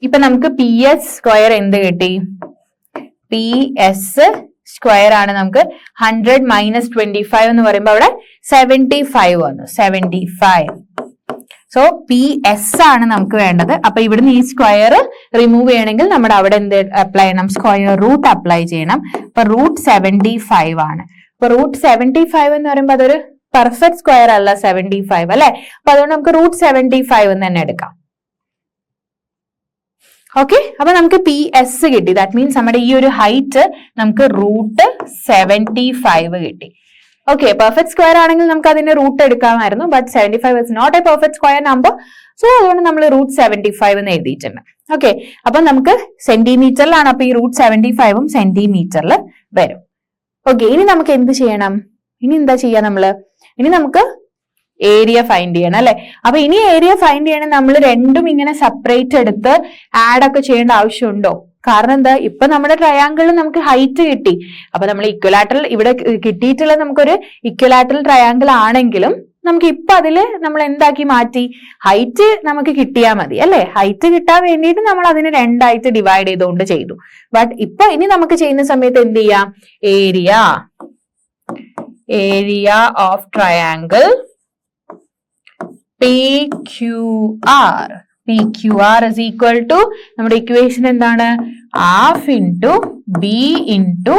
ഇപ്പൊ നമുക്ക് പി എസ് സ്ക്വയർ എന്ത് കിട്ടി? പി എസ് സ്ക്വയർ ആണ് നമുക്ക് 100 മൈനസ് 25 എന്ന് പറയുമ്പോൾ അവിടെ 75 വന്നു. 75. സോ പി എസ് ആണ് നമുക്ക് വേണ്ടത്. അപ്പൊ ഇവിടുന്ന് ഈ സ്ക്വയർ റിമൂവ് ചെയ്യണമെങ്കിൽ നമ്മുടെ അവിടെ എന്ത് അപ്ലൈ ചെയ്യണം? സ്ക്വയർ റൂട്ട് അപ്ലൈ ചെയ്യണം. അപ്പൊ റൂട്ട് 75 ആണ്. അപ്പൊ റൂട്ട് 75 എന്ന് പറയുമ്പോൾ അതൊരു പെർഫെക്റ്റ് സ്ക്വയർ അല്ല 75 അല്ലെ. അപ്പൊ അതുകൊണ്ട് നമുക്ക് റൂട്ട് 75 എന്ന് തന്നെ എടുക്കാം. ഓക്കെ, അപ്പൊ നമുക്ക് പി എസ് കിട്ടി. ദാറ്റ് മീൻസ് നമ്മുടെ ഈ ഒരു ഹൈറ്റ് നമുക്ക് റൂട്ട് 75 കിട്ടി. ഓക്കെ, പെർഫെക്റ്റ് സ്ക്വയർ ആണെങ്കിൽ നമുക്ക് അതിന്റെ റൂട്ട് എടുക്കാമായിരുന്നു. But 75 is not a perfect square number. So അതുകൊണ്ട് നമ്മൾ റൂട്ട് 75 എന്ന് എഴുതിയിട്ടുണ്ട്. ഓക്കെ, അപ്പൊ നമുക്ക് സെന്റിമീറ്ററിലാണ്. അപ്പൊ ഈ റൂട്ട് 75ഉം സെന്റിമീറ്ററിൽ വരും. ഓക്കെ, ഇനി നമുക്ക് എന്ത് ചെയ്യണം? ഇനി എന്താ ചെയ്യാ നമ്മള്? ഇനി നമുക്ക് ഏരിയ ഫൈൻഡ് ചെയ്യണം അല്ലെ. അപ്പൊ ഇനി ഏരിയ ഫൈൻഡ് ചെയ്യണം. നമ്മൾ രണ്ടും ഇങ്ങനെ സെപ്പറേറ്റ് എടുത്ത് ആഡ് ഒക്കെ ചെയ്യേണ്ട ആവശ്യമുണ്ടോ? കാരണം എന്താ, ഇപ്പൊ നമ്മുടെ ട്രയാങ്കിളിൽ നമുക്ക് ഹൈറ്റ് കിട്ടി. അപ്പൊ നമ്മൾ ഇക്വലാറ്ററൽ ഇവിടെ കിട്ടിയിട്ടുള്ള നമുക്കൊരു ഇക്വലാറ്ററൽ ട്രയാങ്കിൾ ആണെങ്കിലും നമുക്ക് ഇപ്പൊ അതില് നമ്മൾ എന്താക്കി മാറ്റി? ഹൈറ്റ് നമുക്ക് കിട്ടിയാൽ മതി അല്ലെ. ഹൈറ്റ് കിട്ടാൻ വേണ്ടിയിട്ട് നമ്മൾ അതിനെ രണ്ടായിട്ട് ഡിവൈഡ് ചെയ്തുകൊണ്ട് ചെയ്തു. ബട്ട് ഇപ്പൊ ഇനി നമുക്ക് ചെയ്യുന്ന സമയത്ത് എന്ത് ചെയ്യാം? Area of triangle PQR. PQR is equal to നമ്മുടെ ഇക്വേഷൻ എന്താണ്? Half into B into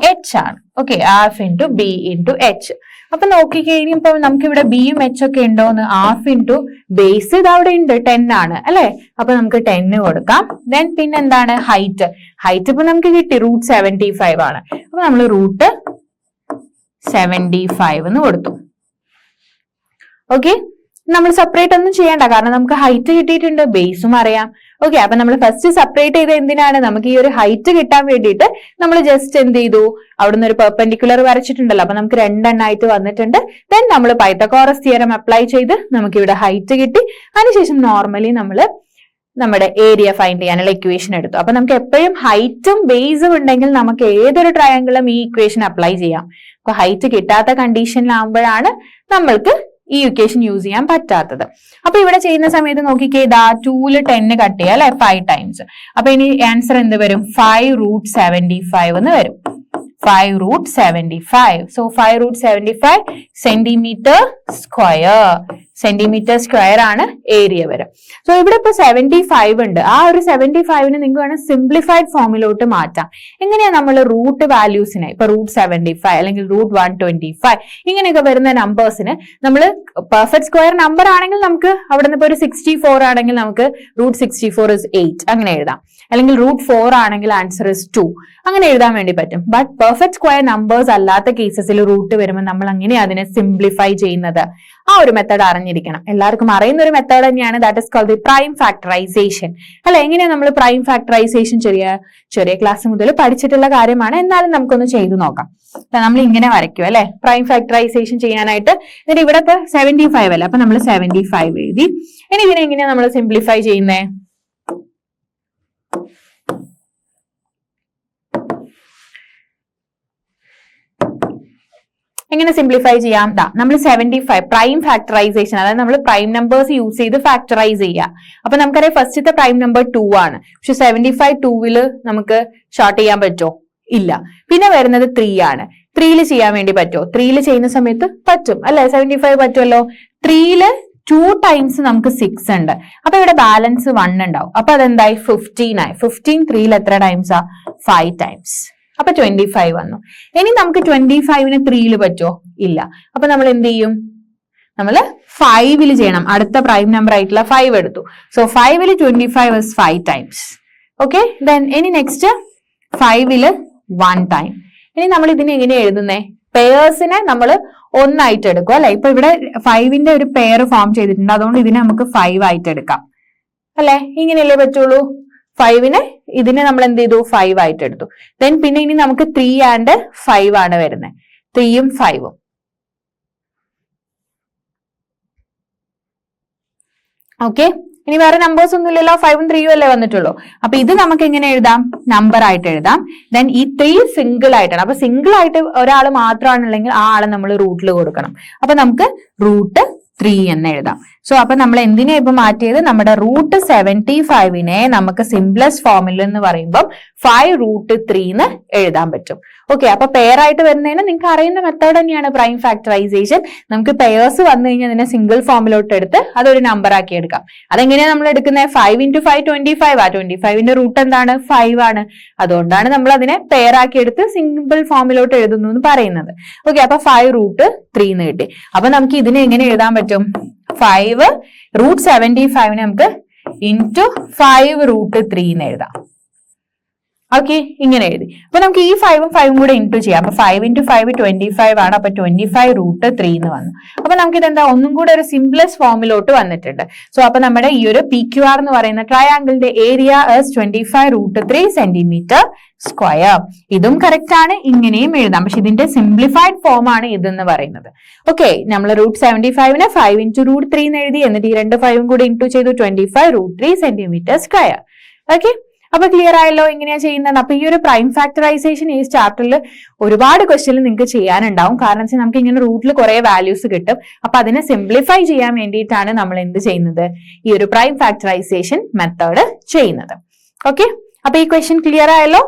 H ആണ്. Okay, half into B into H. അപ്പൊ നോക്കിക്കഴിഞ്ഞപ്പോ നമുക്ക് ഇവിടെ ബിയും എച്ച് ഒക്കെ ഉണ്ടോന്ന്? ഹാഫ് ഇൻറ്റു ബേസ് ഇത് അവിടെ ഉണ്ട് 10 ആണ് അല്ലെ. അപ്പൊ നമുക്ക് 10 കൊടുക്കാം. ദെൻ പിന്നെ എന്താണ്? ഹൈറ്റ് ഇപ്പൊ നമുക്ക് കിട്ടി റൂട്ട് 75 ആണ്. അപ്പൊ നമ്മൾ റൂട്ട് 75 എന്ന് കൊടുത്തു. ഓക്കെ, നമ്മൾ സെപ്പറേറ്റ് ഒന്നും ചെയ്യണ്ട, കാരണം നമുക്ക് ഹൈറ്റ് കിട്ടിയിട്ടുണ്ട്, ബേസും അറിയാം. ഓക്കെ, അപ്പൊ നമ്മൾ ഫസ്റ്റ് സെപ്പറേറ്റ് ചെയ്ത് എന്തിനാണ്? നമുക്ക് ഈ ഒരു ഹൈറ്റ് കിട്ടാൻ വേണ്ടിയിട്ട് നമ്മൾ ജസ്റ്റ് എന്ത് ചെയ്തു? അവിടുന്ന് ഒരു പെർപെൻഡിക്കുലർ വരച്ചിട്ടുണ്ടല്ലോ. അപ്പൊ നമുക്ക് രണ്ടെണ്ണായിട്ട് വന്നിട്ടുണ്ട്. ദെൻ നമ്മൾ പൈത്തഗോറസ് തിയറം അപ്ലൈ ചെയ്ത് നമുക്ക് ഇവിടെ ഹൈറ്റ് കിട്ടി. അതിനുശേഷം നോർമലി നമ്മൾ നമ്മുടെ ഏരിയ ഫൈൻഡ് ചെയ്യാനുള്ള ഇക്വേഷൻ എടുത്തു. അപ്പൊ നമുക്ക് എപ്പോഴും ഹൈറ്റും ബേസും ഉണ്ടെങ്കിൽ നമുക്ക് ഏതൊരു ട്രയാങ്കിളും ഈ ഇക്വേഷൻ അപ്ലൈ ചെയ്യാം. അപ്പൊ ഹൈറ്റ് കിട്ടാത്ത കണ്ടീഷനിലാവുമ്പോഴാണ് നമ്മൾക്ക് ഈ ഇക്വേഷൻ യൂസ് ചെയ്യാൻ പറ്റാത്തത്. അപ്പൊ ഇവിടെ ചെയ്യുന്ന സമയത്ത് നോക്കിക്കേ, 2ല് 10 കട്ട് ചെയ്യുക അല്ലെ, 5 ടൈംസ്. അപ്പൊ ഇനി ആൻസർ എന്ത് വരും? 5 റൂട്ട് 75 എന്ന് വരും. 5 root 75. So 5 root 75 centimetre square ആണ് ഏരിയ വരും. സോ ഇവിടെ ഇപ്പൊ 75 ഉണ്ട്. ആ ഒരു 75ന് നിങ്ങൾക്ക് വേണം സിംപ്ലിഫൈഡ് ഫോമിലോട്ട് മാറ്റാം. എങ്ങനെയാ നമ്മൾ റൂട്ട് വാല്യൂസിനെ, ഇപ്പൊ റൂട്ട് 75 അല്ലെങ്കിൽ റൂട്ട് 125 ഇങ്ങനെയൊക്കെ വരുന്ന നമ്പേഴ്സിന് നമ്മൾ പെർഫെക്റ്റ് സ്ക്വയർ നമ്പർ ആണെങ്കിൽ നമുക്ക് അവിടെ നിന്ന് ഇപ്പൊ ഒരു 64 ആണെങ്കിൽ നമുക്ക് റൂട്ട് 64 is 8 അങ്ങനെ എഴുതാം. അല്ലെങ്കിൽ റൂട്ട് 4 ആണെങ്കിൽ ആൻസർ is 2 അങ്ങനെ എഴുതാൻ വേണ്ടി പറ്റും. ബട്ട് പെർഫെക്റ്റ് സ്ക്വയർ നമ്പേഴ്സ് അല്ലാത്ത കേസസിൽ റൂട്ട് വരുമ്പോൾ നമ്മൾ അങ്ങനെയാ അതിനെ സിംപ്ലിഫൈ ചെയ്യുന്നത്. ആ ഒരു മെത്തേഡ് അറിഞ്ഞിരിക്കണം. എല്ലാവർക്കും അറിയുന്ന ഒരു മെത്തേഡ് തന്നെയാണ്. That is called the prime factorisation അല്ലെ. എങ്ങനെയാ നമ്മൾ പ്രൈം ഫാക്ടറൈസേഷൻ ചെറിയ ക്ലാസ് മുതൽ പഠിച്ചിട്ടുള്ള കാര്യമാണ്. എന്നാലും നമുക്കൊന്ന് ചെയ്തു നോക്കാം. നമ്മൾ ഇങ്ങനെ വരയ്ക്കും അല്ലെ, പ്രൈം ഫാക്ടറൈസേഷൻ ചെയ്യാനായിട്ട്. എന്നിട്ട് ഇവിടെ 75 അല്ലേ, അപ്പൊ നമ്മൾ 75 എഴുതി. ഇനി ഇതിനെ എങ്ങനെയാ നമ്മൾ സിംപ്ലിഫൈ ചെയ്യുന്നേ? എങ്ങനെ സിംപ്ലിഫൈ ചെയ്യാം? നമ്മൾ 75 പ്രൈം ഫാക്ടറൈസേഷൻ, അതായത് നമ്മൾ പ്രൈം നമ്പേഴ്സ് യൂസ് ചെയ്ത് ഫാക്ടറൈസ് ചെയ്യുക. അപ്പൊ നമുക്കറിയാം ഫസ്റ്റത്തെ പ്രൈം നമ്പർ 2 ആണ്. പക്ഷെ 75 2ല് നമുക്ക് ഷോർട്ട് ചെയ്യാൻ പറ്റുമോ? ഇല്ല. പിന്നെ വരുന്നത് 3 ആണ്. 3ല് ചെയ്യാൻ വേണ്ടി പറ്റുമോ? 3ല് ചെയ്യുന്ന സമയത്ത് പറ്റും അല്ലെ, 75 പറ്റുമല്ലോ. 3ല് 2 ടൈംസ് നമുക്ക് 6 ഉണ്ട്. അപ്പൊ ഇവിടെ ബാലൻസ് 1 ഉണ്ടാവും. അപ്പൊ അതെന്തായി? 15 ആയി. 15 3ല് എത്ര ടൈംസാ? 5 ടൈംസ്. അപ്പൊ 25 വന്നു. ഇനി നമുക്ക് 25ന് 3ല് പറ്റുമോ? ഇല്ല. അപ്പൊ നമ്മൾ എന്ത് ചെയ്യും? നമ്മൾ 5ല് ചെയ്യണം. അടുത്ത പ്രൈം നമ്പർ ആയിട്ടുള്ള 5 എടുത്തു. സോ 5ല് 25 is 5 ടൈംസ്. ഓക്കെ, ദെൻ ഇനി നെക്സ്റ്റ് 5ല് 1 ടൈം. ഇനി നമ്മൾ ഇതിനെ എങ്ങനെ എഴുതുന്നേ? പെയേഴ്സിനെ നമ്മൾ ഒന്നായിട്ട് എടുക്കും അല്ലെ. ഇപ്പൊ ഇവിടെ 5ന്റെ ഒരു പെയർ ഫോം ചെയ്തിട്ടുണ്ട്, അതുകൊണ്ട് ഇതിനെ നമുക്ക് 5 ആയിട്ട് എടുക്കാം അല്ലെ. ഇങ്ങനെയല്ലേ പറ്റുള്ളൂ. 5നെ ഇതിനെ നമ്മൾ എന്ത് ചെയ്തു 5 ആയിട്ട് എടുത്തു. ദെൻ പിന്നെ ഇനി നമുക്ക് 3 and 5 ആണ് വരുന്നത്. 3ഉം 5ഉം. ഓക്കെ, ഇനി വേറെ നമ്പേഴ്സ് ഒന്നും ഇല്ലല്ലോ, 5ഉം 3ഉം അല്ലേ വന്നിട്ടുള്ളൂ. അപ്പൊ ഇത് നമുക്ക് എങ്ങനെ എഴുതാം, നമ്പർ ആയിട്ട് എഴുതാം. ദെൻ ഈ 3 സിംഗിൾ ആയിട്ടാണ്. അപ്പൊ സിംഗിൾ ആയിട്ട് ഒരാൾ മാത്രമാണുള്ളെങ്കിൽ ആ ആളെ നമ്മൾ റൂട്ടിൽ കൊടുക്കണം. അപ്പൊ നമുക്ക് റൂട്ട് 3 എന്ന് എഴുതാം. സോ അപ്പൊ നമ്മൾ എന്തിനാ ഇപ്പൊ മാറ്റിയത്, നമ്മുടെ റൂട്ട് 75നെ നമുക്ക് സിംപ്ലസ്റ്റ് ഫോമിൽ എന്ന് പറയുമ്പോൾ 5√3 എന്ന് എഴുതാൻ പറ്റും. ഓക്കെ, അപ്പൊ പെയർ ആയിട്ട് വരുന്നതിന് നിങ്ങൾക്ക് അറിയുന്ന മെത്തേഡ് തന്നെയാണ് പ്രൈം ഫാക്ടറൈസേഷൻ. നമുക്ക് പെയേഴ്സ് വന്നു കഴിഞ്ഞാൽ അതിനെ സിംഗിൾ ഫോമിലോട്ട് എടുത്ത് അതൊരു നമ്പർ ആക്കി എടുക്കാം. അതെങ്ങനെയാണ് നമ്മൾ എടുക്കുന്നത്, 5 × 5 25 ആ 25ന്റെ റൂട്ട് എന്താണ് 5 ആണ്. അതുകൊണ്ടാണ് നമ്മൾ അതിനെ പെയർ ആക്കി എടുത്ത് സിംഗിൾ ഫോമിലോട്ട് എഴുതുന്നു എന്ന് പറയുന്നത്. ഓക്കെ, അപ്പൊ 5√3 എന്ന് കിട്ടി. അപ്പൊ നമുക്ക് ഇതിനെ എങ്ങനെ എഴുതാൻ പറ്റും, 5√75നെ നമുക്ക് ഇൻറ്റു 5√3 എന്ന് എഴുതാം. ഓക്കെ, ഇങ്ങനെ എഴുതി. അപ്പൊ നമുക്ക് ഈ 5ഉം 5ഉം കൂടെ ഇൻറ്റു ചെയ്യാം. അപ്പൊ 5 × 5 25 ആണ്. അപ്പൊ 25√3 എന്ന് വന്നു. അപ്പൊ നമുക്ക് ഇതെന്താ ഒന്നും കൂടെ ഒരു സിംപ്ലസ്റ്റ് ഫോമിലോട്ട് വന്നിട്ടുണ്ട്. സോ അപ്പൊ നമ്മുടെ ഈ ഒരു PQR എന്ന് പറയുന്ന ട്രയാങ്കിളിന്റെ ഏരിയ 25√3 cm². ഇതും കറക്റ്റ് ആണ്, ഇങ്ങനെയും എഴുതാം. പക്ഷെ ഇതിന്റെ സിംപ്ലിഫൈഡ് ഫോം ആണ് ഇതെന്ന് പറയുന്നത്. ഓക്കെ, നമ്മൾ √75നെ 5 × √3 എന്ന് എഴുതി. എന്നിട്ട് ഈ 2 5ഉം കൂടി ഇൻറ്റു ചെയ്തു, 25√3 cm². ഓക്കെ, അപ്പൊ ക്ലിയർ ആയല്ലോ എങ്ങനെയാ ചെയ്യുന്നത്. അപ്പൊ ഈ ഒരു പ്രൈം ഫാക്ടറൈസേഷൻ ഈ ചാപ്റ്ററിൽ ഒരുപാട് ക്വസ്റ്റ്യൻ നിങ്ങൾക്ക് ചെയ്യാനുണ്ടാവും. കാരണം വെച്ചാൽ നമുക്ക് ഇങ്ങനെ റൂട്ടിൽ കുറെ വാല്യൂസ് കിട്ടും. അപ്പൊ അതിനെ സിംപ്ലിഫൈ ചെയ്യാൻ വേണ്ടിയിട്ടാണ് നമ്മൾ എന്ത് ചെയ്യുന്നത്, ഈ ഒരു പ്രൈം ഫാക്ടറൈസേഷൻ മെത്തേഡ് ചെയ്യുന്നത്. ഓക്കെ, അപ്പൊ ഈ ക്വസ്റ്റ്യൻ ക്ലിയർ ആയല്ലോ.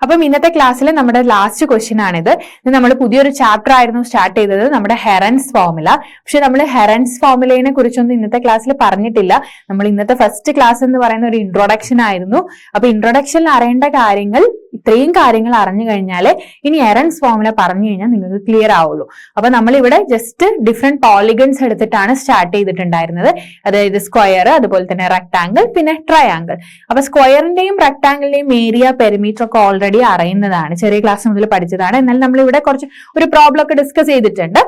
അപ്പം ഇന്നത്തെ ക്ലാസ്സിൽ നമ്മുടെ ലാസ്റ്റ് ക്വസ്റ്റ്യൻ ആണിത്. നമ്മൾ പുതിയൊരു ചാപ്റ്റർ ആയിരുന്നു സ്റ്റാർട്ട് ചെയ്തത്, നമ്മുടെ ഹെറൻസ് ഫോർമുല. പക്ഷെ നമ്മൾ ഹെറൻസ് ഫോർമുലയെ കുറിച്ചൊന്നും ഇന്നത്തെ ക്ലാസ്സിൽ പറഞ്ഞിട്ടില്ല. നമ്മൾ ഇന്നത്തെ ഫസ്റ്റ് ക്ലാസ് എന്ന് പറയുന്ന ഒരു ഇൻട്രൊഡക്ഷൻ ആയിരുന്നു. അപ്പൊ ഇൻട്രൊഡക്ഷനിൽ അറിയേണ്ട കാര്യങ്ങൾ, ഇത്രയും കാര്യങ്ങൾ അറിഞ്ഞു കഴിഞ്ഞാൽ ഇനി ഹെറൻസ് ഫോർമുല പറഞ്ഞു കഴിഞ്ഞാൽ നിങ്ങൾക്ക് ക്ലിയർ ആവുള്ളൂ. അപ്പൊ നമ്മളിവിടെ ജസ്റ്റ് ഡിഫറെന്റ് പോളിഗൺസ് എടുത്തിട്ടാണ് സ്റ്റാർട്ട് ചെയ്തിട്ടുണ്ടായിരുന്നത്. അതായത് സ്ക്വയർ, അതുപോലെ തന്നെ റെക്ടാങ്കിൾ, പിന്നെ ട്രയാങ്കിൾ. അപ്പൊ സ്ക്വയറിന്റെയും റെക്ടാങ്കിളിന്റെയും ഏരിയ, പെരിമീറ്റർ ഒക്കെ ഓൾറെഡി അറിയുന്നതാണ്, ചെറിയ ക്ലാസ് മുതൽ പഠിച്ചതാണ്. എന്നാൽ നമ്മൾ ഇവിടെ കുറച്ച് ഒരു പ്രോബ്ലം ഒക്കെ ഡിസ്കസ് ചെയ്തിട്ടുണ്ട്.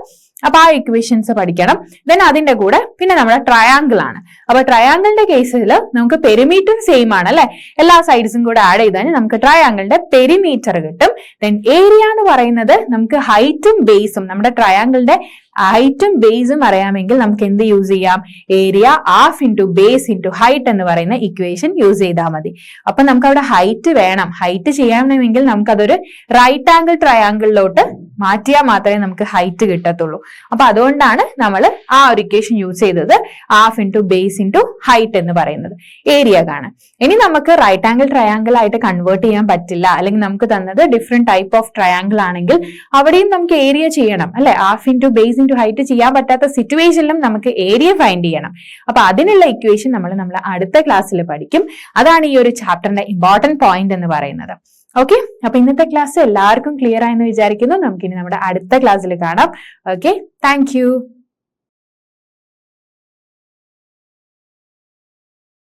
അപ്പൊ ആ ഇക്വേഷൻസ് പഠിക്കണം. ദെൻ അതിന്റെ കൂടെ പിന്നെ നമ്മുടെ ട്രയാങ്കിൾ ആണ്. അപ്പൊ ട്രയാങ്കിളിന്റെ കേസിൽ നമുക്ക് പെരിമീറ്റർ സെയിം ആണ് അല്ലെ, എല്ലാ സൈഡ്സും കൂടെ ആഡ് ചെയ്താൽ നമുക്ക് ട്രയാങ്കിളിന്റെ പെരിമീറ്റർ കിട്ടും. ദെൻ ഏരിയ എന്ന് പറയുന്നത് നമുക്ക് ഹൈറ്റും ബേസും, നമ്മുടെ ട്രയാങ്കിളിന്റെ ഹൈറ്റും ബേസും അറിയാമെങ്കിൽ നമുക്ക് എന്ത് യൂസ് ചെയ്യാം, area half into base into height എന്ന് പറയുന്ന ഇക്വേഷൻ യൂസ് ചെയ്താൽ മതി. അപ്പൊ നമുക്ക് അവിടെ ഹൈറ്റ് വേണം. ഹൈറ്റ് ചെയ്യണമെങ്കിൽ നമുക്കതൊരു റൈറ്റ് ആംഗിൾ ട്രയാങ്കിളിലോട്ട് മാറ്റിയാൽ മാത്രമേ നമുക്ക് ഹൈറ്റ് കിട്ടത്തുള്ളൂ. അപ്പൊ അതുകൊണ്ടാണ് നമ്മൾ ആ ഒരു ഇക്വേഷൻ യൂസ് ചെയ്തത്, half into base into height എന്ന് പറയുന്നത് ഏരിയ കാണാൻ. ഇനി നമുക്ക് റൈറ്റ് ആംഗിൾ ട്രയാങ്കിൾ ആയിട്ട് കൺവേർട്ട് ചെയ്യാൻ പറ്റില്ല, അല്ലെങ്കിൽ നമുക്ക് തന്നത് ഡിഫറെന്റ് ടൈപ്പ് ഓഫ് ട്രയാങ്കിൾ ആണെങ്കിൽ അവിടെയും നമുക്ക് ഏരിയ ചെയ്യണം അല്ലെ. Half into base into height ചെയ്യാൻ പറ്റാത്ത സിറ്റുവേഷനിലും നമുക്ക് ഏരിയ ഫൈൻഡ് ചെയ്യണം. അപ്പൊ അതിനുള്ള ഇക്വേഷൻ നമ്മൾ അടുത്ത ക്ലാസ്സിൽ പഠിക്കും. അതാണ് ഈ ഒരു ചാപ്റ്ററിന്റെ ഇമ്പോർട്ടന്റ് പോയിന്റ് എന്ന് പറയുന്നത്. ഓക്കെ, അപ്പൊ ഇന്നത്തെ ക്ലാസ് എല്ലാവർക്കും ക്ലിയർ ആയെന്ന് വിചാരിക്കുന്നു. നമുക്കിനി നമ്മുടെ അടുത്ത ക്ലാസ്സിൽ കാണാം. Okay, thank you.